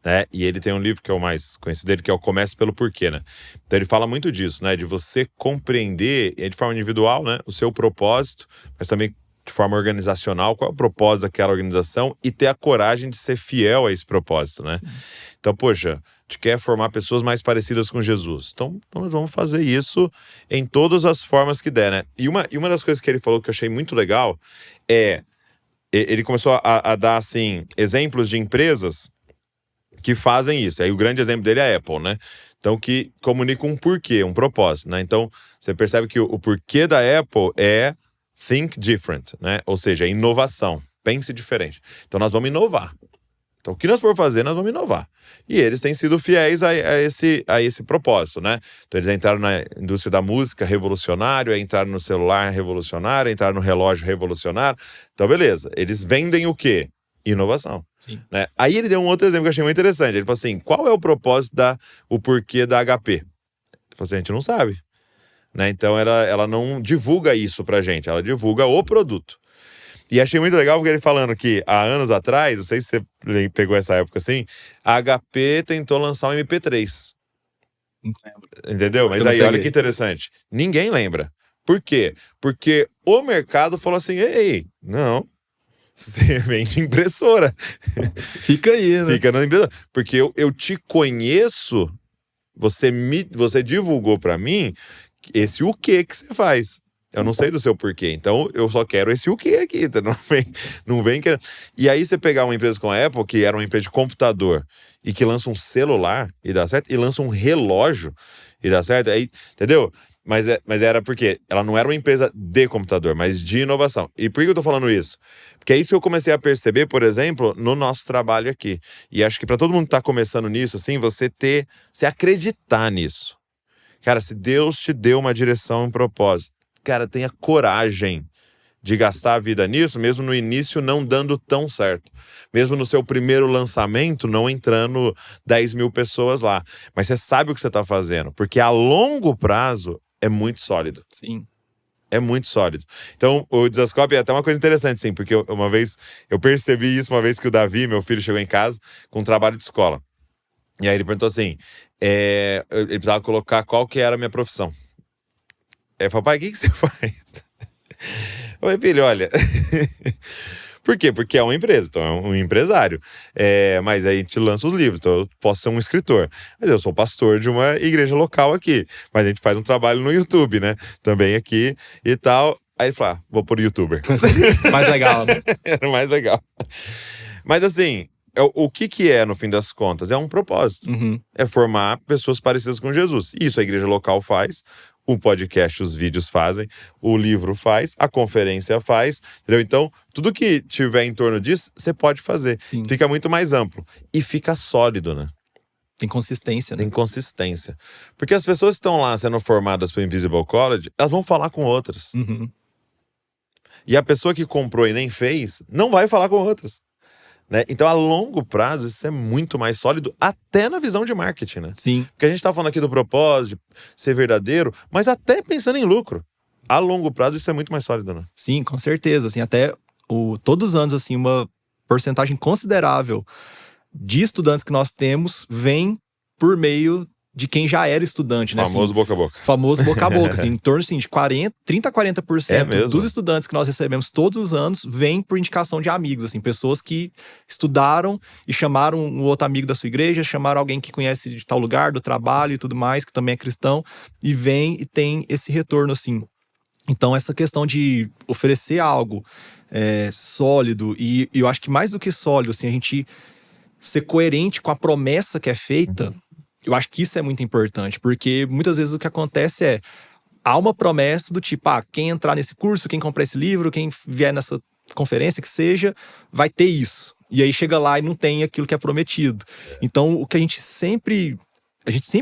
né? E ele tem um livro que é o mais conhecido dele, que é o Comece pelo Porquê, né? Então ele fala muito disso, né? De você compreender, de forma individual, né, o seu propósito, mas também de forma organizacional, qual é o propósito daquela organização e ter a coragem de ser fiel a esse propósito, né? Sim. Então, poxa, a gente quer formar pessoas mais parecidas com Jesus. Então nós vamos fazer isso em todas as formas que der, né? E uma das coisas que ele falou que eu achei muito legal ele começou a dar, assim, exemplos de empresas que fazem isso. Aí o grande exemplo dele é a Apple, né? Então, que comunica um porquê, um propósito, né? Então, você percebe que o porquê da Apple é think different, né? Ou seja, inovação. Pense diferente. Então, nós vamos inovar. Então, o que nós for fazer, nós vamos inovar. E eles têm sido fiéis a esse propósito, né? Então, eles entraram na indústria da música, revolucionário, entraram no celular, revolucionário, entraram no relógio, revolucionário. Então, beleza. Eles vendem o quê? Inovação. Sim. Né? Aí ele deu um outro exemplo que eu achei muito interessante. Ele falou assim, qual é o propósito, o porquê da HP? Ele falou assim, a gente não sabe. Né? Então, ela não divulga isso pra gente, ela divulga o produto. E achei muito legal porque ele falando que há anos atrás, não sei se você pegou essa época assim, a HP tentou lançar um MP3. Não lembro. Entendeu? Mas aí, olha que interessante. Ninguém lembra. Por quê? Porque o mercado falou assim, ei, não, você vende impressora. Fica aí, né? Fica na impressora. Porque eu te conheço, você divulgou pra mim esse o que você faz. Eu não sei do seu porquê, então eu só quero esse o que aqui, então não vem querendo. E aí você pegar uma empresa como a Apple, que era uma empresa de computador, e que lança um celular e dá certo, e lança um relógio e dá certo, aí, entendeu? Mas era porque ela não era uma empresa de computador, mas de inovação. E por que eu tô falando isso? Porque é isso que eu comecei a perceber, por exemplo, no nosso trabalho aqui. E acho que para todo mundo que tá começando nisso, assim, você acreditar nisso. Cara, se Deus te deu uma direção e um propósito, cara, tenha coragem de gastar a vida nisso, mesmo no início não dando tão certo. Mesmo no seu primeiro lançamento, não entrando 10 mil pessoas lá. Mas você sabe o que você está fazendo, porque a longo prazo é muito sólido. Sim. É muito sólido. Então, o Desascope é até uma coisa interessante, sim, porque uma vez, eu percebi isso uma vez que o Davi, meu filho, chegou em casa com um trabalho de escola. E aí ele perguntou assim, ele precisava colocar qual que era a minha profissão. Eu falei, pai, o que você faz? Eu falei, filho, olha... Por quê? Porque é uma empresa, então é um empresário. Mas aí a gente lança os livros, então eu posso ser um escritor. Mas eu sou pastor de uma igreja local aqui. Mas a gente faz um trabalho no YouTube, né? Também aqui e tal. Aí ele falou, vou por youtuber. Mais legal, né? Era mais legal. Mas assim, o que é, no fim das contas? É um propósito. Uhum. É formar pessoas parecidas com Jesus. Isso a igreja local faz. O podcast, os vídeos fazem, o livro faz, a conferência faz, entendeu? Então, tudo que tiver em torno disso, você pode fazer. Sim. Fica muito mais amplo. E fica sólido, né? Tem consistência, né? Tem consistência. Porque as pessoas que estão lá sendo formadas pelo Invisible College, elas vão falar com outras. Uhum. E a pessoa que comprou e nem fez, não vai falar com outras. Né? Então, a longo prazo, isso é muito mais sólido, até na visão de marketing, né? Sim. Porque a gente tá falando aqui do propósito, de ser verdadeiro, mas até pensando em lucro. A longo prazo, isso é muito mais sólido, né? Sim, com certeza. Assim, até todos os anos, assim, uma porcentagem considerável de estudantes que nós temos vem por meio de quem já era estudante, né? Famoso assim, boca a boca. Famoso boca a boca, assim, em torno assim, de 30 a 40% dos mesmo? estudantes que nós recebemos todos os anos vêm por indicação de amigos, assim, pessoas que estudaram e chamaram um outro amigo da sua igreja, chamaram alguém que conhece de tal lugar, do trabalho e tudo mais, que também é cristão, e vem e tem esse retorno, assim. Então, essa questão de oferecer algo sólido, e eu acho que mais do que sólido, assim, a gente ser coerente com a promessa que é feita, eu acho que isso é muito importante, porque muitas vezes o que acontece é, há uma promessa do tipo, quem entrar nesse curso, quem comprar esse livro, quem vier nessa conferência que seja, vai ter isso. E aí chega lá e não tem aquilo que é prometido. Então, o que a gente sempre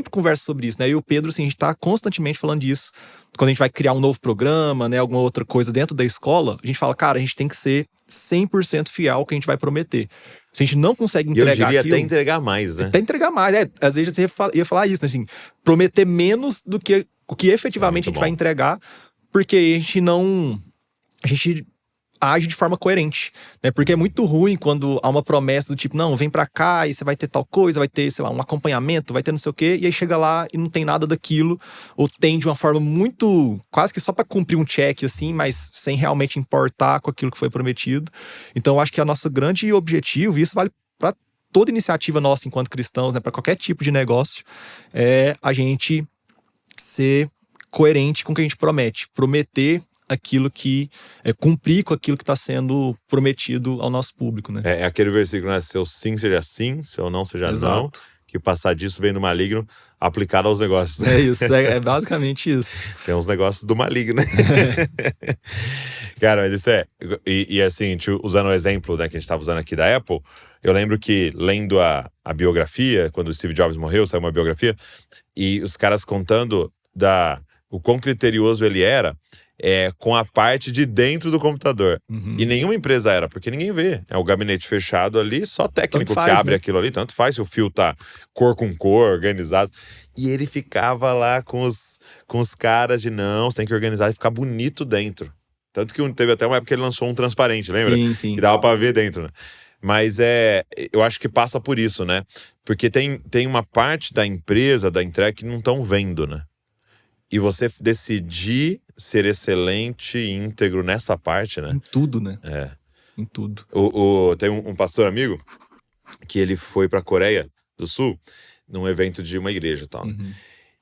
conversa sobre isso, né? Eu e o Pedro, assim, a gente tá constantemente falando disso. Quando a gente vai criar um novo programa, né, alguma outra coisa dentro da escola, a gente fala, cara, a gente tem que ser 100% fiel ao que a gente vai prometer. Se a gente não consegue entregar aquilo... Eu diria até entregar mais, né? Até entregar mais, às vezes você ia falar isso, né, assim, prometer menos do que o que efetivamente a gente vai entregar, porque a gente age de forma coerente, né? Porque é muito ruim quando há uma promessa do tipo, não, vem pra cá e você vai ter tal coisa, vai ter, sei lá, um acompanhamento, vai ter não sei o quê, e aí chega lá e não tem nada daquilo, ou tem de uma forma muito, quase que só pra cumprir um check, assim, mas sem realmente importar com aquilo que foi prometido. Então eu acho que o nosso grande objetivo, e isso vale pra toda iniciativa nossa enquanto cristãos, né, pra qualquer tipo de negócio, é a gente ser coerente com o que a gente promete, prometer aquilo que cumprir com aquilo que está sendo prometido ao nosso público, né? É aquele versículo, né? Seu sim seja sim, seu não seja não, que passar disso vem do maligno, aplicado aos negócios. É isso, é basicamente isso. Tem uns negócios do maligno, né? Cara, mas isso é. E assim, usando o exemplo, né, que a gente estava usando aqui da Apple, eu lembro que lendo a biografia, quando o Steve Jobs morreu, saiu uma biografia, e os caras contando o quão criterioso ele era com a parte de dentro do computador. E nenhuma empresa era, porque ninguém vê. É o gabinete fechado ali, só técnico que abre aquilo ali. Tanto faz se o fio tá cor com cor, organizado. E ele ficava lá com os caras de não, você tem que organizar e ficar bonito dentro. Tanto que teve até uma época que ele lançou um transparente, lembra? Sim. Que dava pra ver dentro, né? Mas eu acho que passa por isso, né? Porque tem uma parte da empresa, da entrega, que não estão vendo, né? E você decidir ser excelente e íntegro nessa parte, né? Em tudo, né? É. Em tudo. Tem um pastor amigo que ele foi pra Coreia do Sul num evento de uma igreja e tal, né?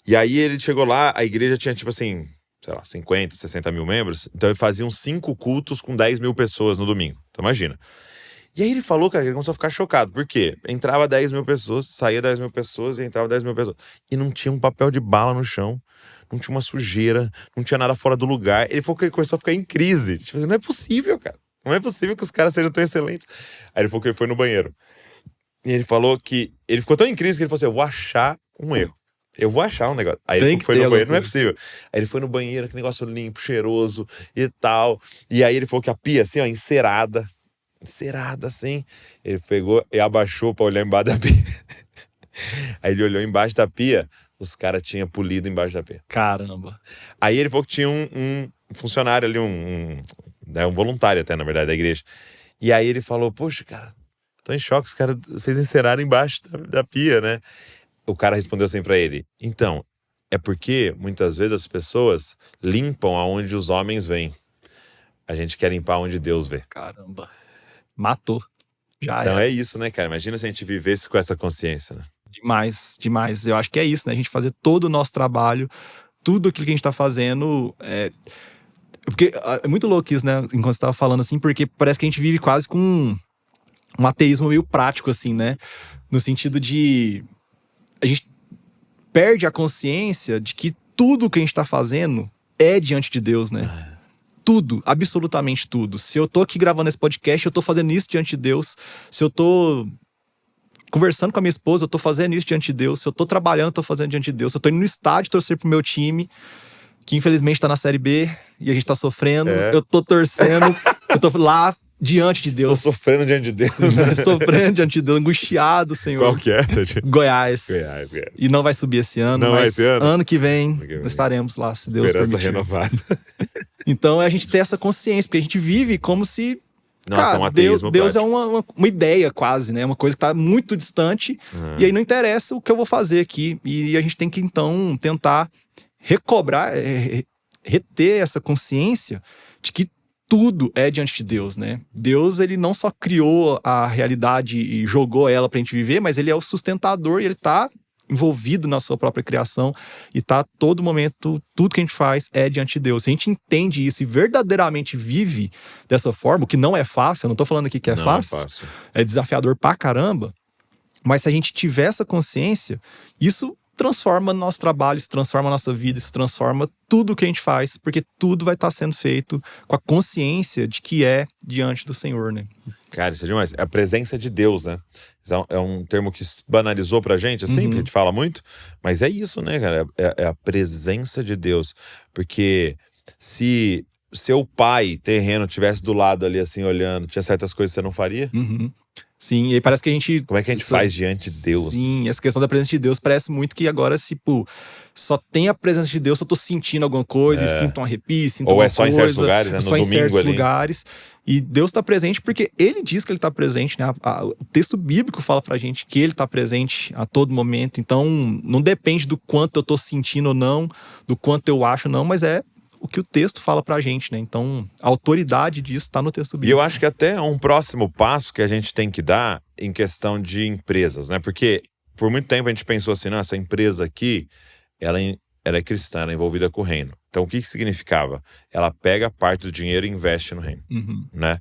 E aí ele chegou lá, a igreja tinha tipo assim, sei lá, 50, 60 mil membros. Então ele fazia uns 5 cultos com 10 mil pessoas no domingo. Então imagina. E aí ele falou, cara, que ele começou a ficar chocado. Por quê? Entrava 10 mil pessoas, saía 10 mil pessoas e entrava 10 mil pessoas. E não tinha um papel de bala no chão. Não tinha uma sujeira, não tinha nada fora do lugar. Ele falou que ele começou a ficar em crise. Tipo assim, não é possível, cara. Não é possível que os caras sejam tão excelentes. Aí ele falou que ele foi no banheiro. E ele falou que ele ficou tão em crise que ele falou assim, eu vou achar um erro. Eu vou achar um negócio. Aí ele foi no banheiro, não é possível. Aí ele foi no banheiro, aquele negócio limpo, cheiroso e tal. E aí ele falou que a pia, assim, ó, encerada assim. Ele pegou e abaixou pra olhar embaixo da pia. Aí ele olhou embaixo da pia, os caras tinham polido embaixo da pia. Caramba. Aí ele falou que tinha um funcionário ali, um voluntário até, na verdade, da igreja. E aí ele falou, poxa, cara, tô em choque, vocês enceraram embaixo da pia, né? O cara respondeu assim pra ele, então, é porque muitas vezes as pessoas limpam aonde os homens vêm. A gente quer limpar onde Deus vê. Caramba. Matou. Já então era. É isso, né, cara? Imagina se a gente vivesse com essa consciência, né? Demais. Eu acho que é isso, né? A gente fazer todo o nosso trabalho, tudo aquilo que a gente tá fazendo. Porque é muito louco isso, né? Enquanto você tava falando assim, porque parece que a gente vive quase com um ateísmo meio prático, assim, né? No sentido de a gente perde a consciência de que tudo que a gente tá fazendo é diante de Deus, né? Tudo, absolutamente tudo. Se eu tô aqui gravando esse podcast, eu tô fazendo isso diante de Deus. Se eu tô conversando com a minha esposa, eu tô fazendo isso diante de Deus. Se eu tô trabalhando, eu tô fazendo diante de Deus. Se eu tô indo no estádio torcer pro meu time, que infelizmente tá na Série B e a gente tá sofrendo, eu tô torcendo, eu tô lá diante de Deus. Tô sofrendo diante de Deus. Sofrendo diante de Deus, angustiado, Senhor. Qual que é? Goiás. E não vai subir esse ano, não mas vai ano que vem estaremos lá, se Deus permitir. Esperança renovada. Então a gente tem essa consciência, porque a gente vive como se... Nossa, cara, é um ateísmo Deus é uma ideia quase, né? Uma coisa que tá muito distante. E aí não interessa o que eu vou fazer aqui. E a gente tem que, então, tentar recobrar, reter essa consciência de que tudo é diante de Deus, né? Deus, ele não só criou a realidade e jogou ela pra gente viver, mas ele é o sustentador e ele tá envolvido na sua própria criação e tá a todo momento, tudo que a gente faz é diante de Deus. Se a gente entende isso e verdadeiramente vive dessa forma, o que não é fácil, eu não tô falando aqui que é fácil, é desafiador pra caramba, mas se a gente tiver essa consciência, isso transforma nosso trabalho, isso transforma a nossa vida, isso transforma tudo o que a gente faz, porque tudo vai estar sendo feito com a consciência de que é diante do Senhor, né? Cara, isso é demais. É a presença de Deus, né? É um termo que banalizou pra gente, assim, que a gente fala muito, mas é isso, né, cara? É a presença de Deus. Porque se seu pai terreno tivesse do lado ali, assim, olhando, tinha certas coisas que você não faria? Sim, e aí parece que a gente... Como é que a gente faz diante de Deus? Sim, essa questão da presença de Deus parece muito que agora, tipo, só tem a presença de Deus se eu tô sentindo alguma coisa, e sinto um arrepio, sinto alguma coisa. Ou é só em certos lugares, né? No só em domingo certos ali. lugares. E Deus tá presente porque Ele diz que Ele tá presente, né? O texto bíblico fala pra gente que Ele tá presente a todo momento. Então, não depende do quanto eu tô sentindo ou não, do quanto eu acho ou não, mas é o que o texto fala pra gente, né? Então, a autoridade disso tá no texto bíblico. E eu acho que até um próximo passo que a gente tem que dar em questão de empresas, né? Porque por muito tempo a gente pensou assim, nossa, essa empresa aqui, ela é cristã, ela é envolvida com o reino. Então, o que significava? Ela pega parte do dinheiro e investe no reino, né?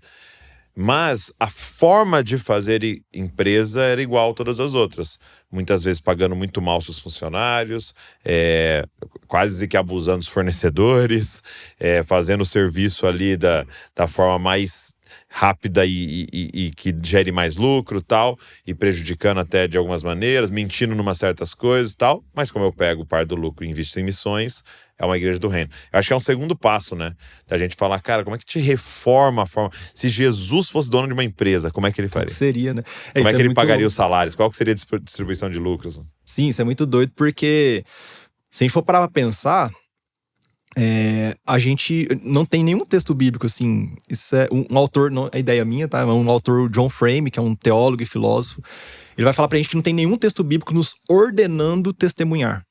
Mas a forma de fazer empresa era igual a todas as outras. Muitas vezes pagando muito mal seus funcionários, quase que abusando dos fornecedores, fazendo o serviço ali da forma mais rápida e que gere mais lucro tal, e prejudicando até de algumas maneiras, mentindo em umas certas coisas e tal. Mas como eu pego parte do lucro e invisto em missões, é uma igreja do reino. Eu acho que é um segundo passo, né? Da gente falar, cara, como é que te reforma a forma... Se Jesus fosse dono de uma empresa, como é que ele faria? Como seria, né? Como é que ele pagaria muito... os salários? Qual que seria a distribuição de lucros? Sim, isso é muito doido, porque se a gente for parar pra pensar, a gente não tem nenhum texto bíblico, assim. Isso é um autor, não é ideia minha, tá? É um autor, John Frame, que é um teólogo e filósofo. Ele vai falar pra gente que não tem nenhum texto bíblico nos ordenando testemunhar.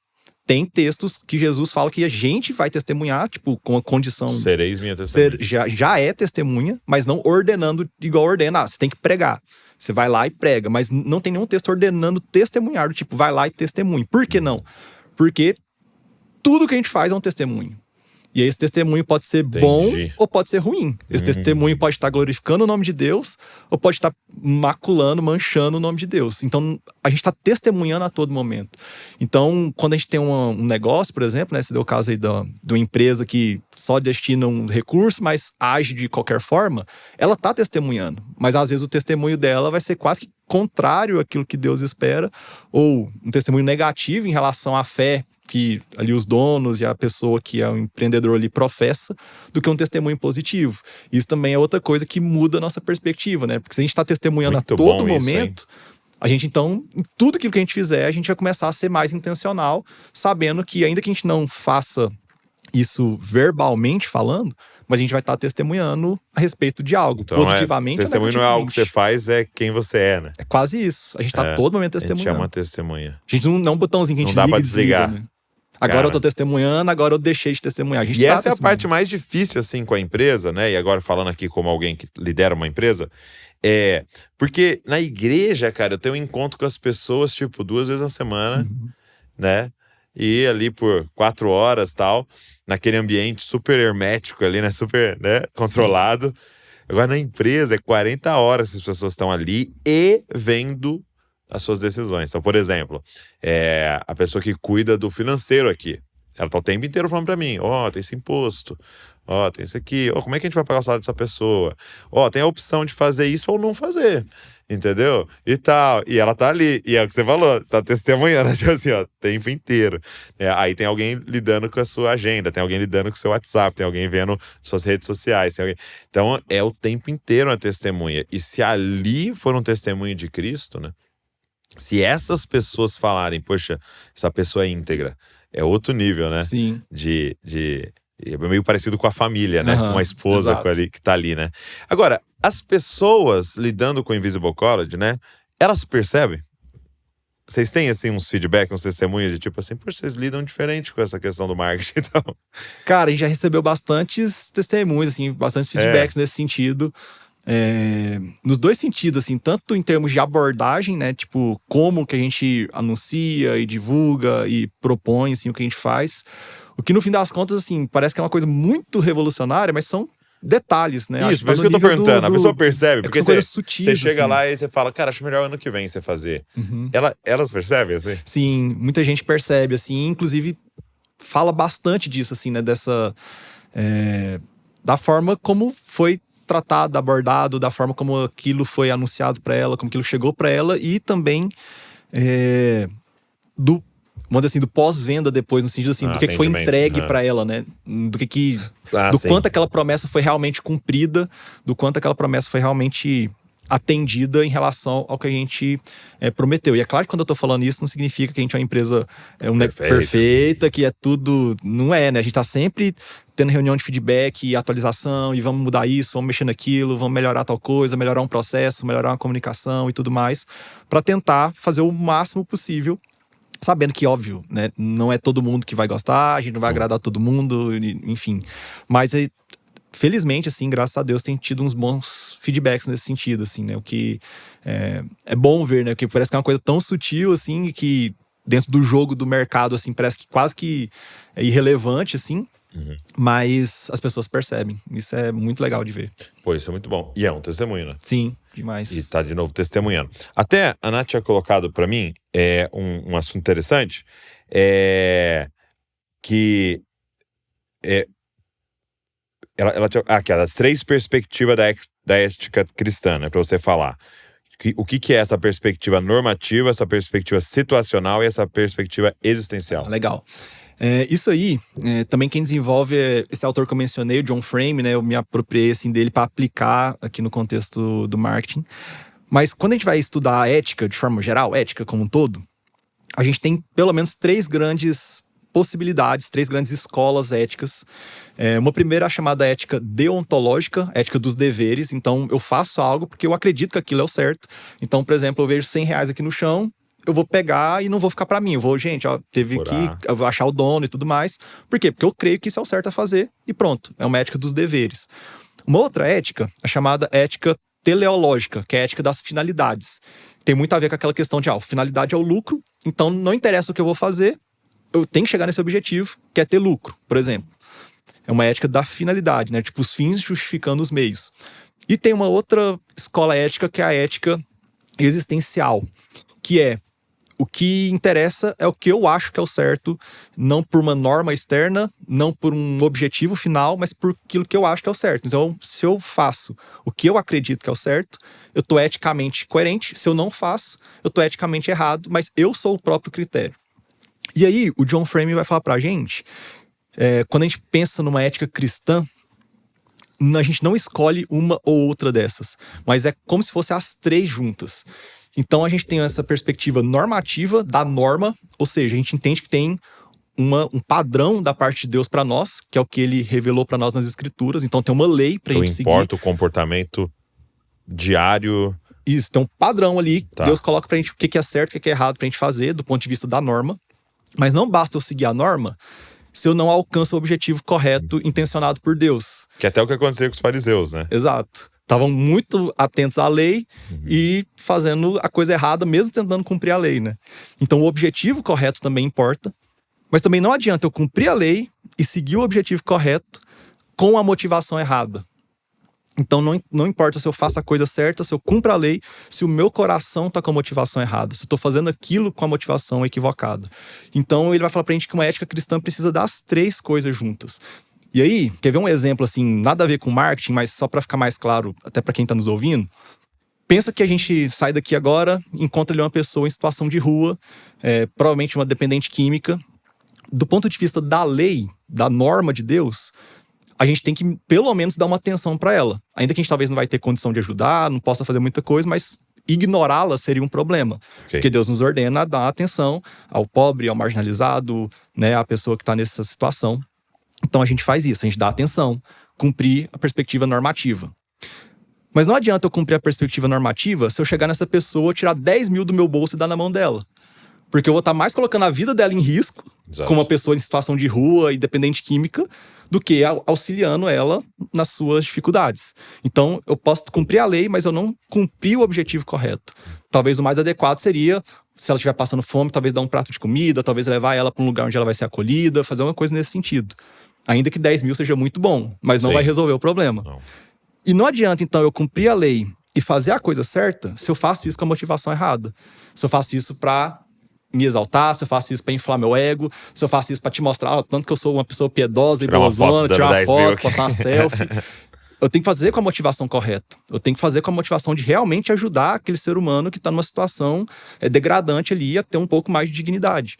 Tem textos que Jesus fala que a gente vai testemunhar, tipo, com a condição... Sereis minha testemunha. Já é testemunha, mas não ordenando igual ordena. Você tem que pregar. Você vai lá e prega, mas não tem nenhum texto ordenando testemunhar, do tipo, vai lá e testemunhe. Por que não? Porque tudo que a gente faz é um testemunho. E esse testemunho pode ser bom ou pode ser ruim. Esse testemunho pode estar glorificando o nome de Deus ou pode estar maculando, manchando o nome de Deus. Então, a gente está testemunhando a todo momento. Então, quando a gente tem um negócio, por exemplo, né, se deu o caso aí de uma empresa que só destina um recurso, mas age de qualquer forma, ela está testemunhando. Mas, às vezes, o testemunho dela vai ser quase que contrário àquilo que Deus espera, ou um testemunho negativo em relação à fé que ali os donos e a pessoa que é o empreendedor ali professa, do que um testemunho positivo. Isso também é outra coisa que muda a nossa perspectiva, né? Porque se a gente está testemunhando muito a todo isso, momento, a gente então, em tudo aquilo que a gente fizer, a gente vai começar a ser mais intencional, sabendo que ainda que a gente não faça isso verbalmente falando, mas a gente vai estar testemunhando a respeito de algo, então, positivamente ou testemunho não é algo que você faz, é quem você é, né? É quase isso. A gente está todo momento testemunhando. A gente é uma testemunha. A gente não é um botãozinho que a gente liga e desliga, né? Agora eu tô testemunhando, agora eu deixei de testemunhar. E essa é a parte mais difícil, assim, com a empresa, né? E agora falando aqui como alguém que lidera uma empresa, porque na igreja, cara, eu tenho um encontro com as pessoas, tipo, 2 vezes na semana, né? E ali por 4 horas e tal, naquele ambiente super hermético ali, né? Super, né? Controlado. Sim. Agora na empresa é 40 horas que as pessoas estão ali e vendo as suas decisões. Então, por exemplo, a pessoa que cuida do financeiro aqui, ela tá o tempo inteiro falando pra mim, tem esse imposto, tem isso aqui, como é que a gente vai pagar o salário dessa pessoa? Tem a opção de fazer isso ou não fazer, entendeu? E tal, e ela tá ali, e é o que você falou, você tá testemunhando, tipo assim, o tempo inteiro. Aí tem alguém lidando com a sua agenda, tem alguém lidando com o seu WhatsApp, tem alguém vendo suas redes sociais, então é o tempo inteiro uma testemunha. E se ali for um testemunho de Cristo, né? Se essas pessoas falarem, poxa, essa pessoa é íntegra, é outro nível, né? Sim. É meio parecido com a família, né? Com a esposa que tá ali, né? Agora, as pessoas lidando com o Invisible College, né? Elas percebem? Vocês têm, assim, uns feedbacks, uns testemunhos de tipo assim, poxa, vocês lidam diferente com essa questão do marketing e tal. Cara, a gente já recebeu bastantes testemunhos, assim, bastantes feedbacks nesse sentido. Nos dois sentidos, assim, tanto em termos de abordagem, né, tipo, como que a gente anuncia e divulga e propõe, assim, o que a gente faz, o que no fim das contas, assim, parece que é uma coisa muito revolucionária, mas são detalhes, né? Isso, por isso que eu tô perguntando, a pessoa percebe, porque são coisas sutis, você chega assim. lá e você fala, cara, acho melhor ano que vem você fazer. Elas percebem, assim? Sim, muita gente percebe, assim, inclusive fala bastante disso, assim, né, dessa... da forma como foi tratado, abordado, da forma como aquilo foi anunciado para ela, como aquilo chegou para ela e também do pós-venda depois, no sentido assim, do que foi entregue para ela, né? Do quanto aquela promessa foi realmente cumprida, do quanto aquela promessa foi realmente atendida em relação ao que a gente prometeu. E é claro que quando eu tô falando isso, não significa que a gente é uma empresa perfeita, que é tudo... Não é, né? A gente tá sempre tendo reunião de feedback e atualização, e vamos mudar isso, vamos mexer naquilo, vamos melhorar tal coisa, melhorar um processo, melhorar uma comunicação e tudo mais, para tentar fazer o máximo possível, sabendo que, óbvio, né? Não é todo mundo que vai gostar, a gente não vai agradar todo mundo, enfim. Mas felizmente, assim, graças a Deus, tem tido uns bons feedbacks nesse sentido, assim, né? O que é bom ver, né? Porque parece que é uma coisa tão sutil, assim, que dentro do jogo do mercado, assim, parece que quase que é irrelevante, assim. Mas as pessoas percebem. Isso é muito legal de ver. Pô, isso é muito bom. E é um testemunho, né? Sim, demais. E tá de novo testemunhando. Até a Nath tinha colocado pra mim um assunto interessante, que ela tinha, que é das 3 perspectivas da ética cristã, né, pra você falar. O que é essa perspectiva normativa, essa perspectiva situacional e essa perspectiva existencial? Legal. Isso aí, também quem desenvolve é esse autor que eu mencionei, o John Frame, né? Eu me apropriei assim, dele para aplicar aqui no contexto do marketing. Mas quando a gente vai estudar a ética de forma geral, ética como um todo, a gente tem pelo menos 3 grandes possibilidades, 3 grandes escolas éticas. Uma primeira é a chamada ética deontológica, ética dos deveres. Então, eu faço algo porque eu acredito que aquilo é o certo. Então, por exemplo, eu vejo R$100 aqui no chão, eu vou pegar e não vou ficar pra mim. Eu vou, gente, ó, teve que eu vou achar o dono e tudo mais. Por quê? Porque eu creio que isso é o certo a fazer e pronto. É uma ética dos deveres. Uma outra ética, a chamada ética teleológica, que é a ética das finalidades. Tem muito a ver com aquela questão de, finalidade é o lucro, então não interessa o que eu vou fazer, eu tenho que chegar nesse objetivo, que é ter lucro, por exemplo. É uma ética da finalidade, né? Tipo, os fins justificando os meios. E tem uma outra escola ética, que é a ética existencial, que é o que interessa é o que eu acho que é o certo, não por uma norma externa, não por um objetivo final, mas por aquilo que eu acho que é o certo. Então, se eu faço o que eu acredito que é o certo, eu tô eticamente coerente. Se eu não faço, eu tô eticamente errado, mas eu sou o próprio critério. E aí, o John Frame vai falar pra gente, quando a gente pensa numa ética cristã, a gente não escolhe uma ou outra dessas, mas é como se fossem as 3 juntas. Então a gente tem essa perspectiva normativa da norma, ou seja, a gente entende que tem um padrão da parte de Deus para nós, que é o que ele revelou para nós nas escrituras. Então tem uma lei pra gente seguir. Importa o comportamento diário. Isso, tem um padrão ali. Tá. Deus coloca pra gente o que é certo, o que é errado pra gente fazer, do ponto de vista da norma. Mas não basta eu seguir a norma se eu não alcanço o objetivo correto, intencionado por Deus. Que é até o que aconteceu com os fariseus, né? Exato. Estavam muito atentos à lei e fazendo a coisa errada, mesmo tentando cumprir a lei, né? Então o objetivo correto também importa. Mas também não adianta eu cumprir a lei e seguir o objetivo correto com a motivação errada. Então não importa se eu faço a coisa certa, se eu cumpro a lei, se o meu coração tá com a motivação errada, se eu tô fazendo aquilo com a motivação equivocada. Então ele vai falar pra gente que uma ética cristã precisa das 3 coisas juntas. E aí, quer ver um exemplo assim, nada a ver com marketing, mas só pra ficar mais claro, até pra quem tá nos ouvindo? Pensa que a gente sai daqui agora, encontra ali uma pessoa em situação de rua, provavelmente uma dependente química. Do ponto de vista da lei, da norma de Deus, a gente tem que, pelo menos, dar uma atenção para ela. Ainda que a gente talvez não vai ter condição de ajudar, não possa fazer muita coisa, mas ignorá-la seria um problema. Okay. Porque Deus nos ordena a dar atenção ao pobre, ao marginalizado, né, à pessoa que está nessa situação. Então a gente faz isso, a gente dá atenção, cumprir a perspectiva normativa. Mas não adianta eu cumprir a perspectiva normativa se eu chegar nessa pessoa, tirar 10 mil do meu bolso e dar na mão dela. Porque eu vou estar mais colocando a vida dela em risco, Exato. Como uma pessoa em situação de rua e dependente química, do que auxiliando ela nas suas dificuldades. Então, eu posso cumprir a lei, mas eu não cumpri o objetivo correto. Talvez o mais adequado seria, se ela estiver passando fome, talvez dar um prato de comida, talvez levar ela para um lugar onde ela vai ser acolhida, fazer uma coisa nesse sentido. Ainda que 10 mil seja muito bom, mas não vai resolver o problema. Não. E não adianta, então, eu cumprir a lei e fazer a coisa certa se eu faço isso com a motivação errada. Se eu faço isso para me exaltar, se eu faço isso pra inflar meu ego, se eu faço isso pra te mostrar tanto que eu sou uma pessoa piedosa e boazona, tirar uma foto, postar uma selfie. Eu tenho que fazer com a motivação correta. Eu tenho que fazer com a motivação de realmente ajudar aquele ser humano que tá numa situação degradante ali a ter um pouco mais de dignidade.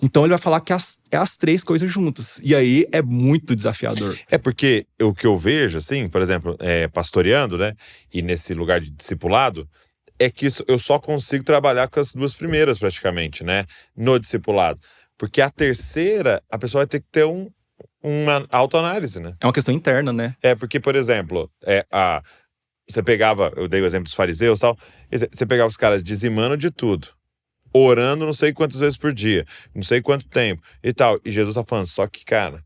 Então ele vai falar que é as 3 coisas juntas. E aí é muito desafiador. Porque o que eu vejo, assim, por exemplo, pastoreando, né? E nesse lugar de discipulado, é que eu só consigo trabalhar com as 2 primeiras, praticamente, né? No discipulado. Porque a terceira, a pessoa vai ter que ter uma autoanálise, né? É uma questão interna, né? Porque, por exemplo, você pegava, eu dei o exemplo dos fariseus e tal, você pegava os caras dizimando de tudo, orando não sei quantas vezes por dia, não sei quanto tempo e tal. E Jesus tá falando, só que, cara,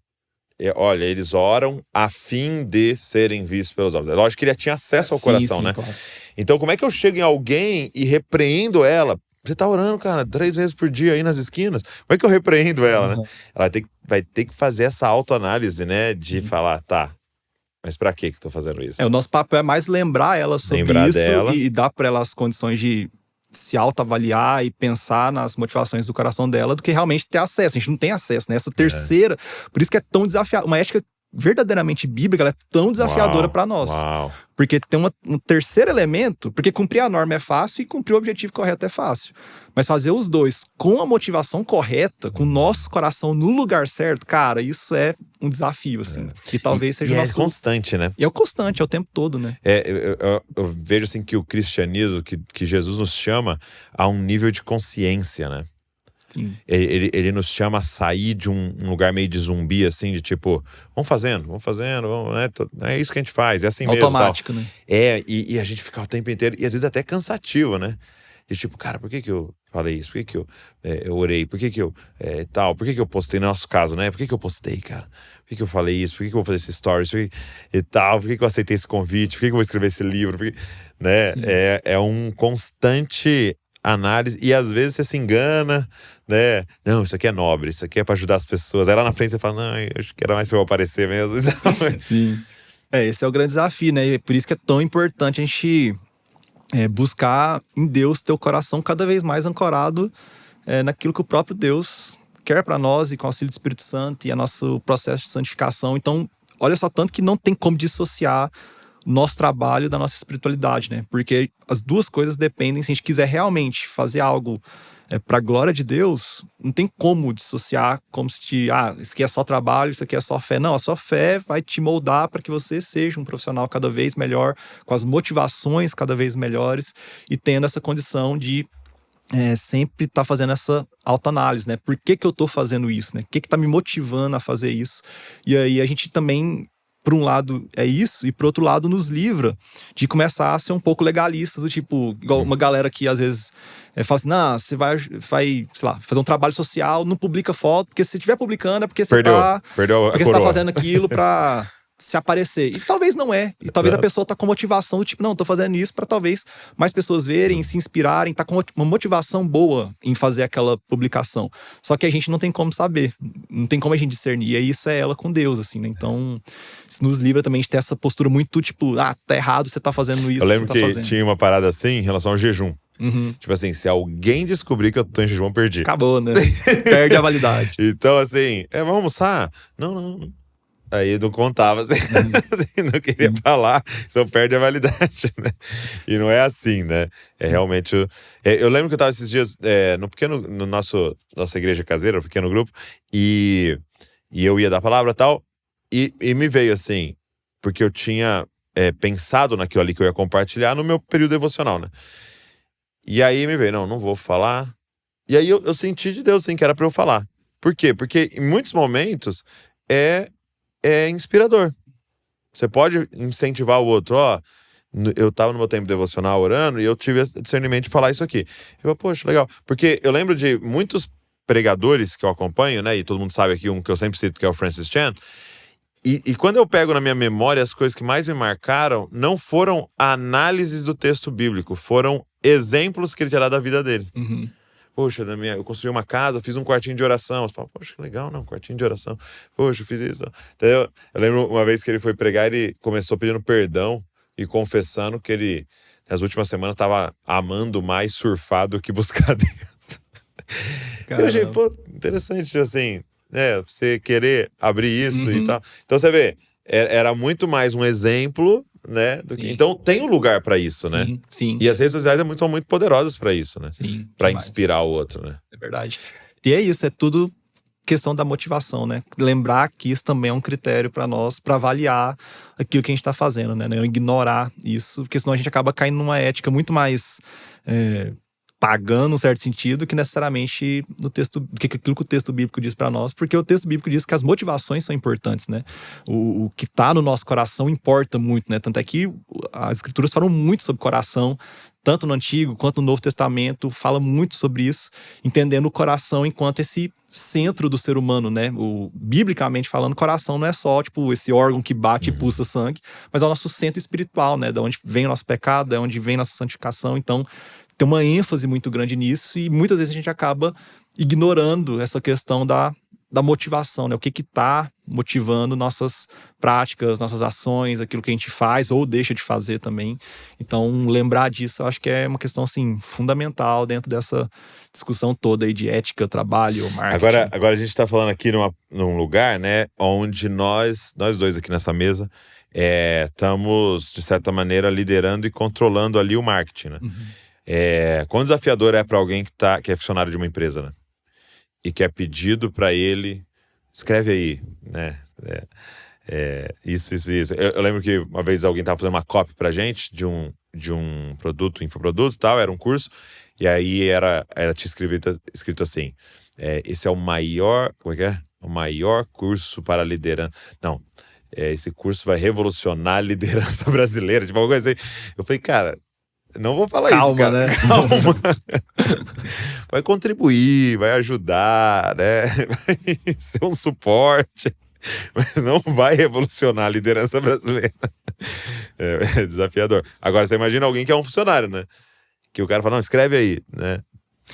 olha, eles oram a fim de serem vistos pelos homens. Lógico que ele tinha acesso ao coração, né? Claro. Então, como é que eu chego em alguém e repreendo ela você tá orando, cara, 3 vezes por dia aí nas esquinas? Como é que eu repreendo ela, né? Ela vai ter que fazer essa autoanálise, né? De falar, tá, mas pra que eu tô fazendo isso? O nosso papel é mais lembrar ela sobre Lembrar isso dela. e dar pra ela as condições de se autoavaliar e pensar nas motivações do coração dela do que realmente ter acesso. A gente não tem acesso, né? Essa terceira, por isso que é tão desafiador. Uma ética verdadeiramente bíblica, ela é tão desafiadora pra nós. Uau. Porque tem um terceiro elemento, porque cumprir a norma é fácil e cumprir o objetivo correto é fácil. Mas fazer os dois com a motivação correta, com o nosso coração no lugar certo, cara, isso é um desafio, assim. E talvez seja e o nosso... é constante, né? E é o constante, é o tempo todo, né? Eu vejo assim que o cristianismo, que Jesus nos chama a um nível de consciência, né? Sim. Ele nos chama a sair de um lugar meio de zumbi, assim, de tipo, vamos fazendo, vamos, né? É isso que a gente faz, é assim automático, mesmo. Né? E a gente fica o tempo inteiro, e às vezes até cansativo, né? De tipo, cara, por que eu falei isso? Por que eu orei? Por que eu tal? Por que eu postei, no nosso caso, né? Por que eu postei, cara? Por que eu falei isso? Por que eu vou fazer esse stories? E tal? Por que eu aceitei esse convite? Por que eu vou escrever esse livro? Né? É um constante análise, e às vezes você se engana, né? Não, isso aqui é nobre, isso aqui é pra ajudar as pessoas. Aí lá na frente você fala, não, eu acho que era mais pra eu aparecer mesmo. Sim. Esse é o grande desafio, né? E por isso que é tão importante a gente buscar em Deus ter o coração cada vez mais ancorado naquilo que o próprio Deus quer pra nós e com o auxílio do Espírito Santo e a nosso processo de santificação. Então, olha só, tanto que não tem como dissociar nosso trabalho da nossa espiritualidade, né? Porque as duas coisas dependem. Se a gente quiser realmente fazer algo para a glória de Deus, não tem como dissociar como se isso aqui é só trabalho, isso aqui é só fé. Não, a sua fé vai te moldar para que você seja um profissional cada vez melhor, com as motivações cada vez melhores e tendo essa condição de sempre estar fazendo essa autoanálise, né? Por que eu tô fazendo isso, né? O que tá me motivando a fazer isso? E aí a gente também, por um lado é isso, e por outro lado nos livra de começar a ser um pouco legalistas, do tipo, igual uma galera que às vezes fala assim, não, você vai, sei lá, fazer um trabalho social, não publica foto, porque se estiver publicando é porque você tá fazendo aquilo pra se aparecer. E talvez não é. E talvez a pessoa tá com motivação do tipo, não, tô fazendo isso pra talvez mais pessoas verem, se inspirarem, tá com uma motivação boa em fazer aquela publicação. Só que a gente não tem como saber. Não tem como a gente discernir. E isso é ela com Deus, assim, né? Então, isso nos livra também de ter essa postura muito tipo, tá errado, você tá fazendo isso. Eu lembro que, você tá tinha uma parada assim em relação ao jejum. Uhum. Tipo assim, se alguém descobrir que eu tô em jejum, eu perdi. Acabou, né? Perde a validade. Então, assim, vamos almoçar? Não. Aí não contava, assim, não queria falar, então perde a validade, né? E não é assim, né? É realmente... eu lembro que eu tava esses dias no nossa igreja caseira, no pequeno grupo, e eu ia dar a palavra e tal, e me veio assim, porque eu tinha pensado naquilo ali que eu ia compartilhar no meu período devocional, né? E aí me veio, não vou falar. E aí eu senti de Deus, assim, que era pra eu falar. Por quê? Porque em muitos momentos é inspirador. Você pode incentivar o outro, eu tava no meu tempo devocional orando e eu tive esse discernimento de falar isso aqui. Eu, poxa, legal. Porque eu lembro de muitos pregadores que eu acompanho, né, e todo mundo sabe aqui um que eu sempre cito, que é o Francis Chan, e quando eu pego na minha memória as coisas que mais me marcaram, não foram análises do texto bíblico, foram exemplos que ele terá da vida dele. Uhum. Poxa, eu construí uma casa, fiz um quartinho de oração. Você fala, poxa, que legal, um quartinho de oração. Poxa, eu fiz isso. Então, eu lembro uma vez que ele foi pregar, ele começou pedindo perdão e confessando que ele, nas últimas semanas, estava amando mais surfar do que buscar Deus. Eu achei, interessante, assim, você querer abrir isso e tal. Então, você vê, era muito mais um exemplo, né? Então tem um lugar para isso, sim, né? Sim. E as redes sociais são muito poderosas para isso, né? Sim. Para inspirar o outro, né? É verdade. E é isso, é tudo questão da motivação, né? Lembrar que isso também é um critério para nós, para avaliar aquilo que a gente tá fazendo, né? Não ignorar isso, porque senão a gente acaba caindo numa ética muito mais pagando, um certo sentido, que necessariamente no texto, que aquilo que o texto bíblico diz para nós, porque o texto bíblico diz que as motivações são importantes, né? O que tá no nosso coração importa muito, né? Tanto é que as escrituras falam muito sobre coração, tanto no Antigo quanto no Novo Testamento, fala muito sobre isso, entendendo o coração enquanto esse centro do ser humano, né? Biblicamente falando, o coração não é só, tipo, esse órgão que bate e pulsa sangue, mas é o nosso centro espiritual, né? Da onde vem o nosso pecado, da onde vem nossa santificação. Então, tem uma ênfase muito grande nisso e muitas vezes a gente acaba ignorando essa questão da motivação, né? O que tá motivando nossas práticas, nossas ações, aquilo que a gente faz ou deixa de fazer também. Então, lembrar disso, eu acho que é uma questão, assim, fundamental dentro dessa discussão toda aí de ética, trabalho, marketing. Agora a gente tá falando aqui num lugar, né, onde nós dois aqui nessa mesa estamos, de certa maneira, liderando e controlando ali o marketing, né? Quão desafiador é para alguém que é funcionário de uma empresa, né? E que é pedido para ele, escreve aí, né? Isso. Eu lembro que uma vez alguém tava fazendo uma copy pra gente de um produto, infoproduto e tal, era um curso, e aí tinha escrito assim, esse é o maior, como é que é? O maior curso para liderança. Não, esse curso vai revolucionar a liderança brasileira, tipo, alguma coisa assim. Eu falei, cara, não vou falar isso, cara. Né? Calma. Vai contribuir, vai ajudar, né? Vai ser um suporte, mas não vai revolucionar a liderança brasileira. É desafiador. Agora, você imagina alguém que é um funcionário, né? Que o cara fala, não, escreve aí, né?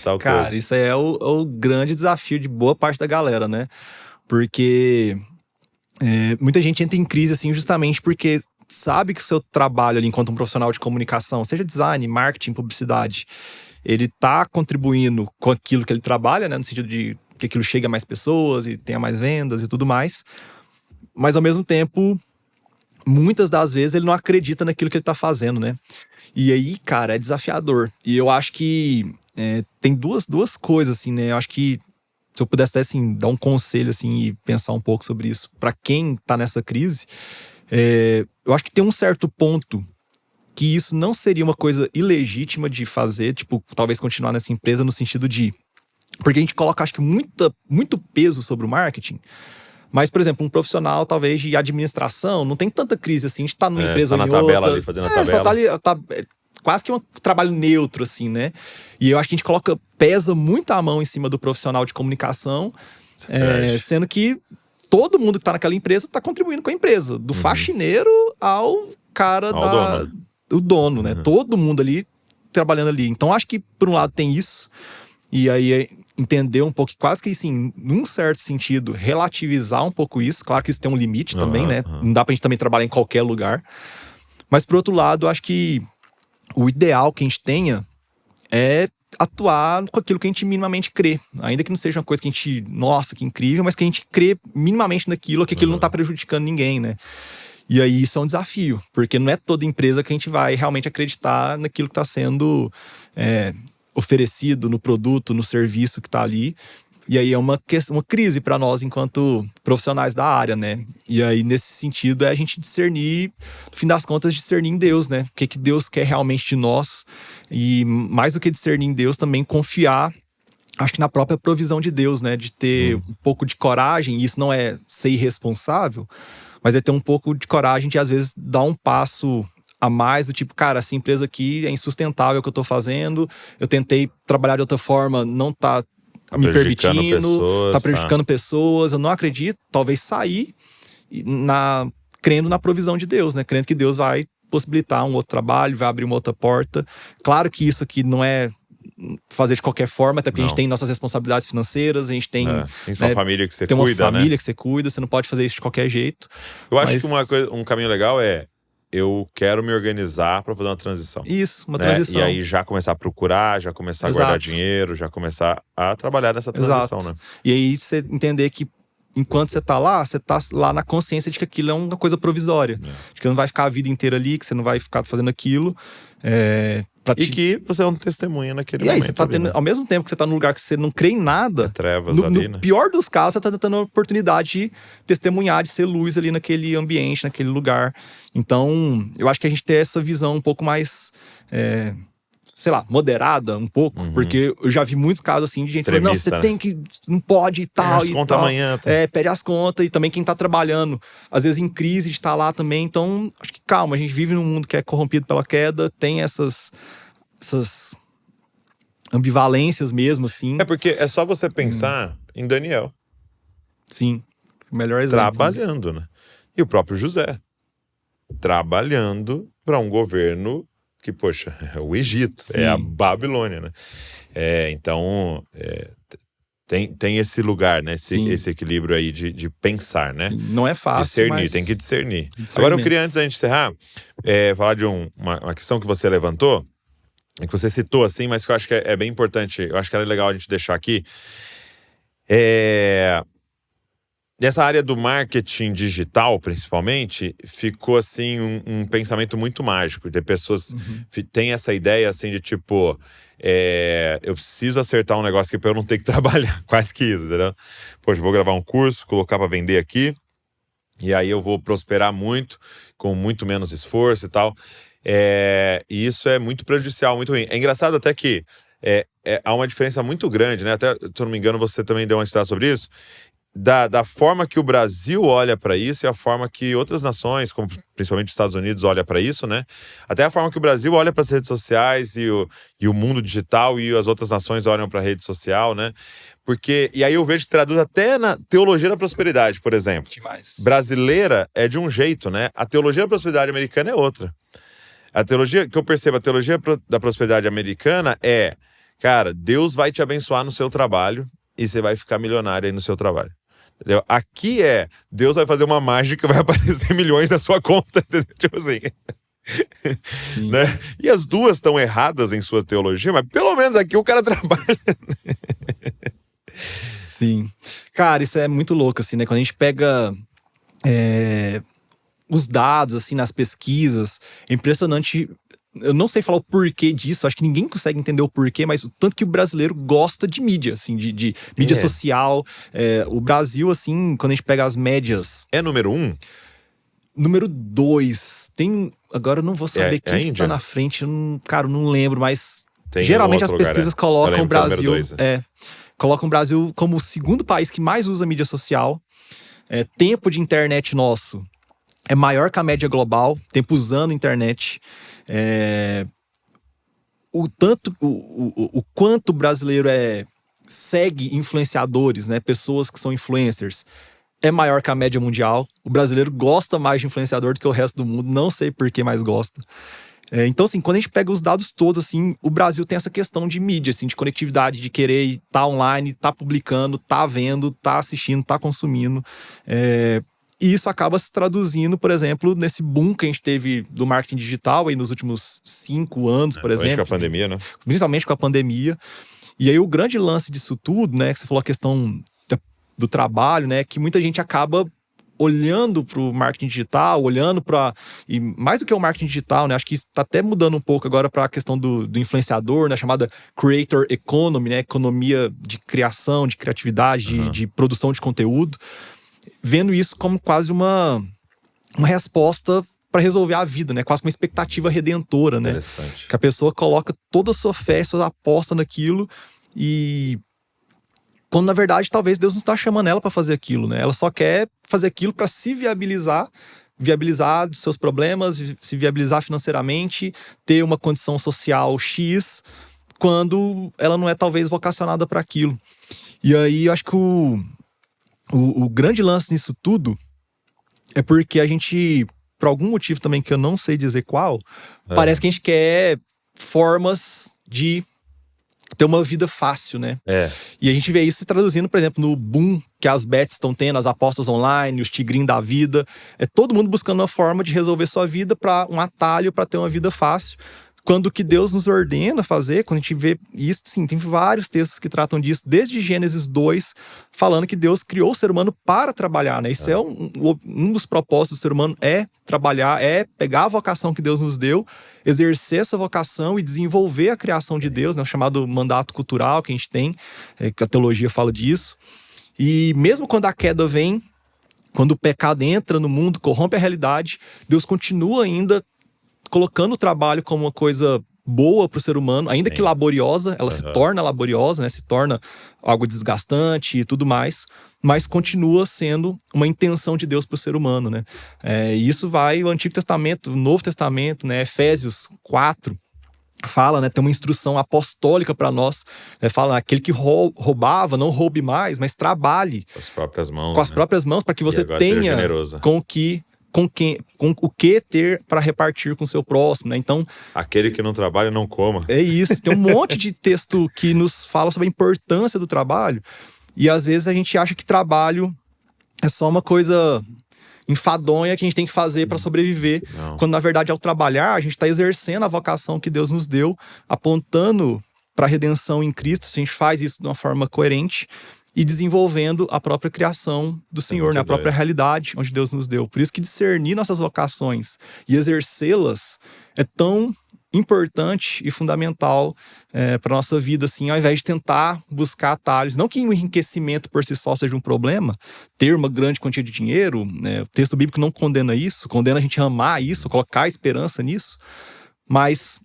Tal cara, coisa. isso aí é o grande desafio de boa parte da galera, né? Porque muita gente entra em crise, assim, justamente porque sabe que o seu trabalho ali enquanto um profissional de comunicação, seja design, marketing, publicidade, ele tá contribuindo com aquilo que ele trabalha, né? No sentido de que aquilo chegue a mais pessoas e tenha mais vendas e tudo mais. Mas, ao mesmo tempo, muitas das vezes ele não acredita naquilo que ele tá fazendo, né? E aí, cara, é desafiador. E eu acho que tem duas coisas, assim, né? Eu acho que se eu pudesse, assim, dar um conselho, assim, e pensar um pouco sobre isso para quem tá nessa crise, eu acho que tem um certo ponto que isso não seria uma coisa ilegítima de fazer, tipo, talvez continuar nessa empresa no sentido de... Porque a gente coloca, acho que, muito peso sobre o marketing. Mas, por exemplo, um profissional, talvez, de administração, não tem tanta crise assim, a gente tá numa empresa ou em outra. Tá na tabela ali, fazendo a tabela. Só tá ali, quase que um trabalho neutro, assim, né? E eu acho que a gente pesa muito a mão em cima do profissional de comunicação, sendo que todo mundo que tá naquela empresa tá contribuindo com a empresa. Do faxineiro ao cara do dono, né? Todo mundo ali trabalhando ali. Então, acho que, por um lado, tem isso. E aí, entender um pouco, quase que assim, num certo sentido, relativizar um pouco isso. Claro que isso tem um limite também, né? Não dá pra gente também trabalhar em qualquer lugar. Mas, por outro lado, eu acho que o ideal que a gente tenha é atuar com aquilo que a gente minimamente crê. Ainda que não seja uma coisa que a gente, nossa, que incrível, mas que a gente crê minimamente naquilo, que aquilo não tá prejudicando ninguém, né? E aí isso é um desafio, porque não é toda empresa que a gente vai realmente acreditar naquilo que está sendo oferecido no produto, no serviço que está ali. E aí é uma crise para nós enquanto profissionais da área, né? E aí nesse sentido é a gente discernir, no fim das contas, discernir em Deus, né? O que Deus quer realmente de nós. E mais do que discernir em Deus, também confiar, acho que na própria provisão de Deus, né? De ter um pouco de coragem, e isso não é ser irresponsável, mas é ter um pouco de coragem de, às vezes, dar um passo a mais, do tipo, cara, essa empresa aqui é insustentável o que eu tô fazendo, eu tentei trabalhar de outra forma, não tá me permitindo, tá prejudicando pessoas, eu não acredito, talvez sair crendo na provisão de Deus, né? Crendo que Deus vai possibilitar um outro trabalho, vai abrir uma outra porta. Claro que isso aqui não é fazer de qualquer forma, até porque a gente tem nossas responsabilidades financeiras, a gente tem... Tem uma família que você cuida, né? Tem uma família que você cuida, você não pode fazer isso de qualquer jeito. Eu acho que um caminho legal eu quero me organizar para fazer uma transição. Isso, uma transição. E aí já começar a procurar, já começar a guardar dinheiro, já começar a trabalhar nessa transição, né? E aí você entender que enquanto você tá lá na consciência de que aquilo é uma coisa provisória. De que não vai ficar a vida inteira ali, que você não vai ficar fazendo aquilo. Que você é um testemunha naquele momento. E aí você tá tendo, né? Ao mesmo tempo que você tá num lugar que você não crê em nada, trevas ali, no pior dos casos, você tá tendo a oportunidade de testemunhar, de ser luz ali naquele ambiente, naquele lugar. Então, eu acho que a gente tem essa visão um pouco mais... sei lá, moderada um pouco, porque eu já vi muitos casos assim de gente falando, não, você tem que, não pode e tal. Pede as contas amanhã. Tá? Pede as contas, e também quem tá trabalhando, às vezes em crise de estar lá também. Então, acho que calma, a gente vive num mundo que é corrompido pela queda, tem essas ambivalências mesmo, assim. Porque é só você pensar em Daniel. Sim, o melhor exemplo. Trabalhando, né? E o próprio José. Trabalhando para um governo que, poxa, é o Egito, Sim. é a Babilônia, né? Então, tem esse lugar, né? Esse equilíbrio aí de pensar, né? Não é fácil, discernir, mas... tem que discernir. Agora, eu queria, antes da gente encerrar, falar de uma questão que você levantou, que você citou, assim, mas que eu acho que é bem importante, eu acho que era legal a gente deixar aqui. Nessa área do marketing digital, principalmente, ficou, assim, um pensamento muito mágico. De pessoas têm essa ideia, assim, de tipo... eu preciso acertar um negócio aqui pra eu não ter que trabalhar. Quase que isso, entendeu? Poxa, vou gravar um curso, colocar pra vender aqui, e aí eu vou prosperar muito, com muito menos esforço e tal. E isso é muito prejudicial, muito ruim. É engraçado até que há uma diferença muito grande, né? Até, se eu não me engano, você também deu uma citada sobre isso. Da forma que o Brasil olha para isso e a forma que outras nações, como principalmente os Estados Unidos, olha para isso, né? Até a forma que o Brasil olha para as redes sociais e o mundo digital, e as outras nações olham para a rede social, né? E aí eu vejo que traduz até na teologia da prosperidade, por exemplo. Demais. Brasileira é de um jeito, né? A teologia da prosperidade americana é outra. A teologia, que eu percebo, a teologia da prosperidade americana cara, Deus vai te abençoar no seu trabalho e você vai ficar milionário aí no seu trabalho. Entendeu? Aqui Deus vai fazer uma mágica, vai aparecer milhões na sua conta, entendeu? Tipo assim. Sim. Né? E as duas estão erradas em sua teologia, mas pelo menos aqui o cara trabalha. Sim. Cara, isso é muito louco, assim, né? Quando a gente pega os dados, assim, nas pesquisas, é impressionante. Eu não sei falar o porquê disso, acho que ninguém consegue entender o porquê, mas o tanto que o brasileiro gosta de mídia, assim, de mídia social. O Brasil, assim, quando a gente pega as médias... É número 1? Número 2. Agora eu não vou saber quem que tá na frente, cara, eu não lembro, mas... Tem geralmente as pesquisas colocam o Brasil... colocam o Brasil como o segundo país que mais usa mídia social. Tempo de internet nosso é maior que a média global, tempo usando internet. O quanto o brasileiro segue influenciadores, né? Pessoas que são influencers, é maior que a média mundial. O brasileiro gosta mais de influenciador do que o resto do mundo, não sei por que mais gosta. Então, assim, quando a gente pega os dados todos, assim, o Brasil tem essa questão de mídia, assim, de conectividade, de querer estar online, estar publicando, estar vendo, estar assistindo, estar consumindo. E isso acaba se traduzindo, por exemplo, nesse boom que a gente teve do marketing digital aí nos últimos 5 anos, por exemplo. Com a pandemia, né? Principalmente com a pandemia. E aí o grande lance disso tudo, né, que você falou a questão do trabalho, né, que muita gente acaba olhando para o marketing digital, e mais do que o marketing digital, né, acho que isso está até mudando um pouco agora para a questão do influenciador, né, chamada creator economy, né, economia de criação, de criatividade, de produção de conteúdo, vendo isso como quase uma resposta para resolver a vida, né, quase uma expectativa redentora, né, que a pessoa coloca toda a sua fé, sua aposta naquilo, e quando na verdade talvez Deus não está chamando ela para fazer aquilo, né? Ela só quer fazer aquilo para se viabilizar dos seus problemas, se viabilizar financeiramente, ter uma condição social X, quando ela não é talvez vocacionada para aquilo. E aí eu acho que o grande lance nisso tudo é porque a gente, por algum motivo também que eu não sei dizer qual, parece que a gente quer formas de ter uma vida fácil, né? E a gente vê isso se traduzindo, por exemplo, no boom que as bets estão tendo, as apostas online, os tigrinhos da vida. Todo mundo buscando uma forma de resolver sua vida, para um atalho para ter uma vida fácil. Quando o que Deus nos ordena fazer, quando a gente vê isso, sim, tem vários textos que tratam disso, desde Gênesis 2, falando que Deus criou o ser humano para trabalhar, né? Isso é um dos propósitos do ser humano, trabalhar, pegar a vocação que Deus nos deu, exercer essa vocação e desenvolver a criação de Deus, né? O chamado mandato cultural que a gente tem, que a teologia fala disso. E mesmo quando a queda vem, quando o pecado entra no mundo, corrompe a realidade, Deus continua ainda colocando o trabalho como uma coisa boa para o ser humano, ainda que laboriosa, ela se torna laboriosa, né? Se torna algo desgastante e tudo mais, mas continua sendo uma intenção de Deus para o ser humano, né? E isso vai o Antigo Testamento, o Novo Testamento, né? Efésios 4 fala, né? Tem uma instrução apostólica para nós, né? Fala, aquele que roubava, não roube mais, mas trabalhe com as próprias mãos, com as próprias mãos, para que você tenha com o que com o que ter para repartir com o seu próximo, né? Então, aquele que não trabalha não coma. é isso. Tem um monte de texto que nos fala sobre a importância do trabalho. E às vezes a gente acha que trabalho é só uma coisa enfadonha que a gente tem que fazer para sobreviver. Não. Quando na verdade, ao trabalhar, a gente está exercendo a vocação que Deus nos deu, apontando para a redenção em Cristo. Se a gente faz isso de uma forma coerente e desenvolvendo a própria criação do Senhor, né? A própria realidade onde Deus nos deu. Por isso que discernir nossas vocações e exercê-las é tão importante e fundamental para nossa vida, assim, ao invés de tentar buscar atalhos. Não que o enriquecimento por si só seja um problema, ter uma grande quantia de dinheiro, né? O texto bíblico não condena isso, condena a gente amar isso, colocar esperança nisso, mas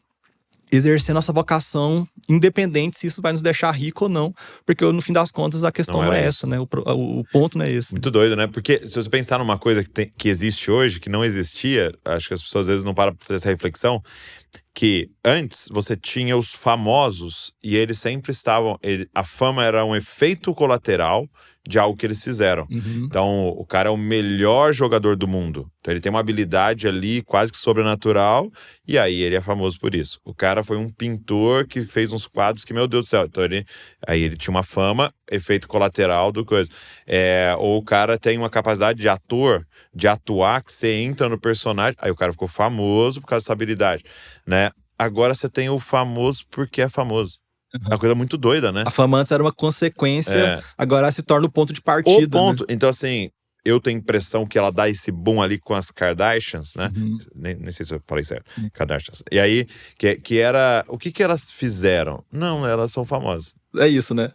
exercer nossa vocação, independente se isso vai nos deixar rico ou não, porque no fim das contas a questão não é essa, né? O ponto não é esse. Muito doido, né? Porque se você pensar numa coisa que existe hoje, que não existia, acho que as pessoas às vezes não param para fazer essa reflexão, que antes você tinha os famosos e eles sempre estavam... a fama era um efeito colateral de algo que eles fizeram. Uhum. Então, o cara é o melhor jogador do mundo. Então, ele tem uma habilidade ali quase que sobrenatural e aí ele é famoso por isso. O cara foi um pintor que fez uns quadros que, meu Deus do céu, então aí ele tinha uma fama, efeito colateral do coisa. Ou o cara tem uma capacidade de ator, de atuar, que você entra no personagem, aí o cara ficou famoso por causa dessa habilidade, né? Agora você tem o famoso porque é famoso. É uma coisa muito doida, né? A fama antes era uma consequência, agora se torna o ponto de partida. O ponto. Né? Então, assim, eu tenho a impressão que ela dá esse boom ali com as Kardashians, né? Uhum. Nem sei se eu falei certo. Kardashians. E aí, que era... O que elas fizeram? Não, elas são famosas. É isso, né?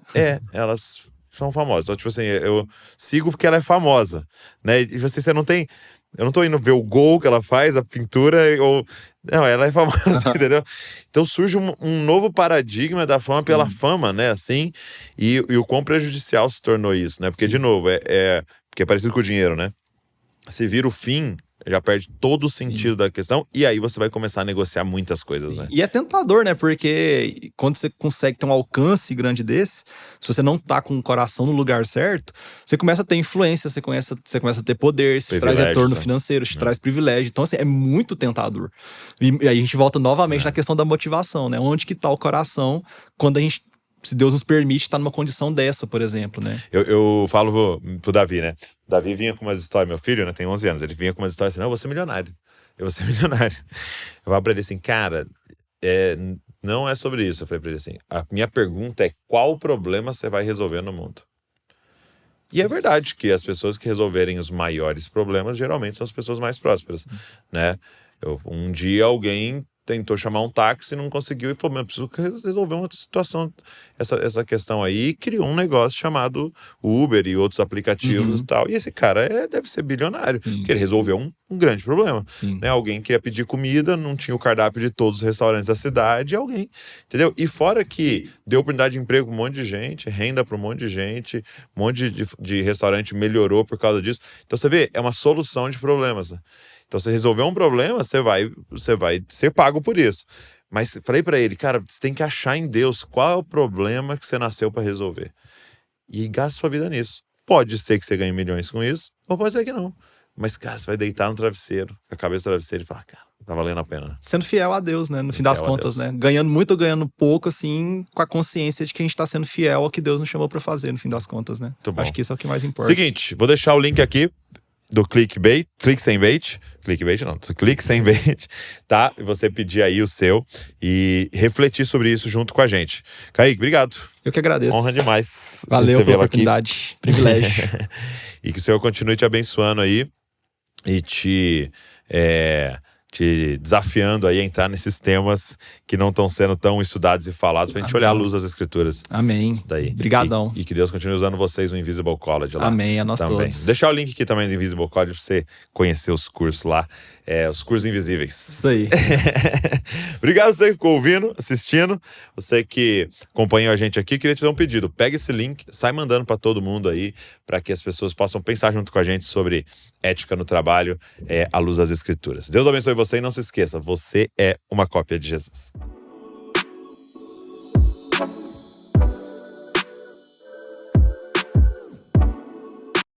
Elas são famosas. Então, tipo assim, eu sigo porque ela é famosa, né? E você não tem... Eu não tô indo ver o gol que ela faz, a pintura, ou... Não, ela é famosa, entendeu? Então surge um novo paradigma da fama pela fama, né? Assim, e o quão prejudicial se tornou isso, né? Porque, de novo, porque é parecido com o dinheiro, né? Se vira o fim, já perde todo o sentido da questão, e aí você vai começar a negociar muitas coisas, né? E é tentador, né? Porque quando você consegue ter um alcance grande desse, se você não tá com o coração no lugar certo, você começa a ter influência, você começa a ter poder, isso te traz retorno financeiro, te traz privilégio. Então, assim, é muito tentador. E aí a gente volta novamente na questão da motivação, né? Onde que tá o coração quando a gente, se Deus nos permite, estar numa condição dessa, por exemplo, né? Eu falo pro Davi, né? O Davi vinha com umas histórias, meu filho, né? Tem 11 anos. Ele vinha com umas histórias assim, não, eu vou ser milionário. Eu vou ser milionário. Eu falo pra ele assim, cara, não é sobre isso. Eu falei pra ele assim, a minha pergunta é qual problema você vai resolver no mundo? E é verdade que as pessoas que resolverem os maiores problemas, geralmente são as pessoas mais prósperas, né? Um dia alguém tentou chamar um táxi e não conseguiu e falou, eu preciso resolver uma situação, essa questão aí, e criou um negócio chamado Uber e outros aplicativos e tal, e esse cara deve ser bilionário, porque ele resolveu um grande problema, né? Alguém queria pedir comida, não tinha o cardápio de todos os restaurantes da cidade, alguém, entendeu? E fora que deu oportunidade de emprego pra um monte de gente, renda para um monte de gente, um monte de restaurante melhorou por causa disso, então você vê, é uma solução de problemas, né? Então, você resolver um problema, você vai ser pago por isso. Mas falei pra ele, cara, você tem que achar em Deus qual é o problema que você nasceu pra resolver. E gasta sua vida nisso. Pode ser que você ganhe milhões com isso, ou pode ser que não. Mas, cara, você vai deitar no travesseiro, com a cabeça no travesseiro e falar, cara, tá valendo a pena. Sendo fiel a Deus, né? No fim das contas, né? Ganhando muito ou ganhando pouco, assim, com a consciência de que a gente tá sendo fiel ao que Deus nos chamou pra fazer, no fim das contas, né? Acho que isso é o que mais importa. Seguinte, vou deixar o link aqui do clickbait, clique sem bait, tá? E você pedir aí o seu e refletir sobre isso junto com a gente. Kaique, obrigado. Eu que agradeço. Honra demais. Valeu pela oportunidade, privilégio. E que o Senhor continue te abençoando aí e te desafiando aí a entrar nesses temas que não estão sendo tão estudados e falados, pra gente olhar a luz das escrituras. Amém. Isso daí. Obrigadão. E que Deus continue usando vocês no Invisible College lá. Amém, a nós também. todos. Deixar o link aqui também do Invisible College pra você conhecer os cursos lá, os cursos invisíveis. Isso aí. Obrigado a você que ficou ouvindo, assistindo, você que acompanhou a gente aqui. Queria te dar um pedido, pega esse link, sai mandando pra todo mundo aí, para que as pessoas possam pensar junto com a gente sobre ética no trabalho, à luz das escrituras. Deus abençoe você e não se esqueça, você é uma cópia de Jesus.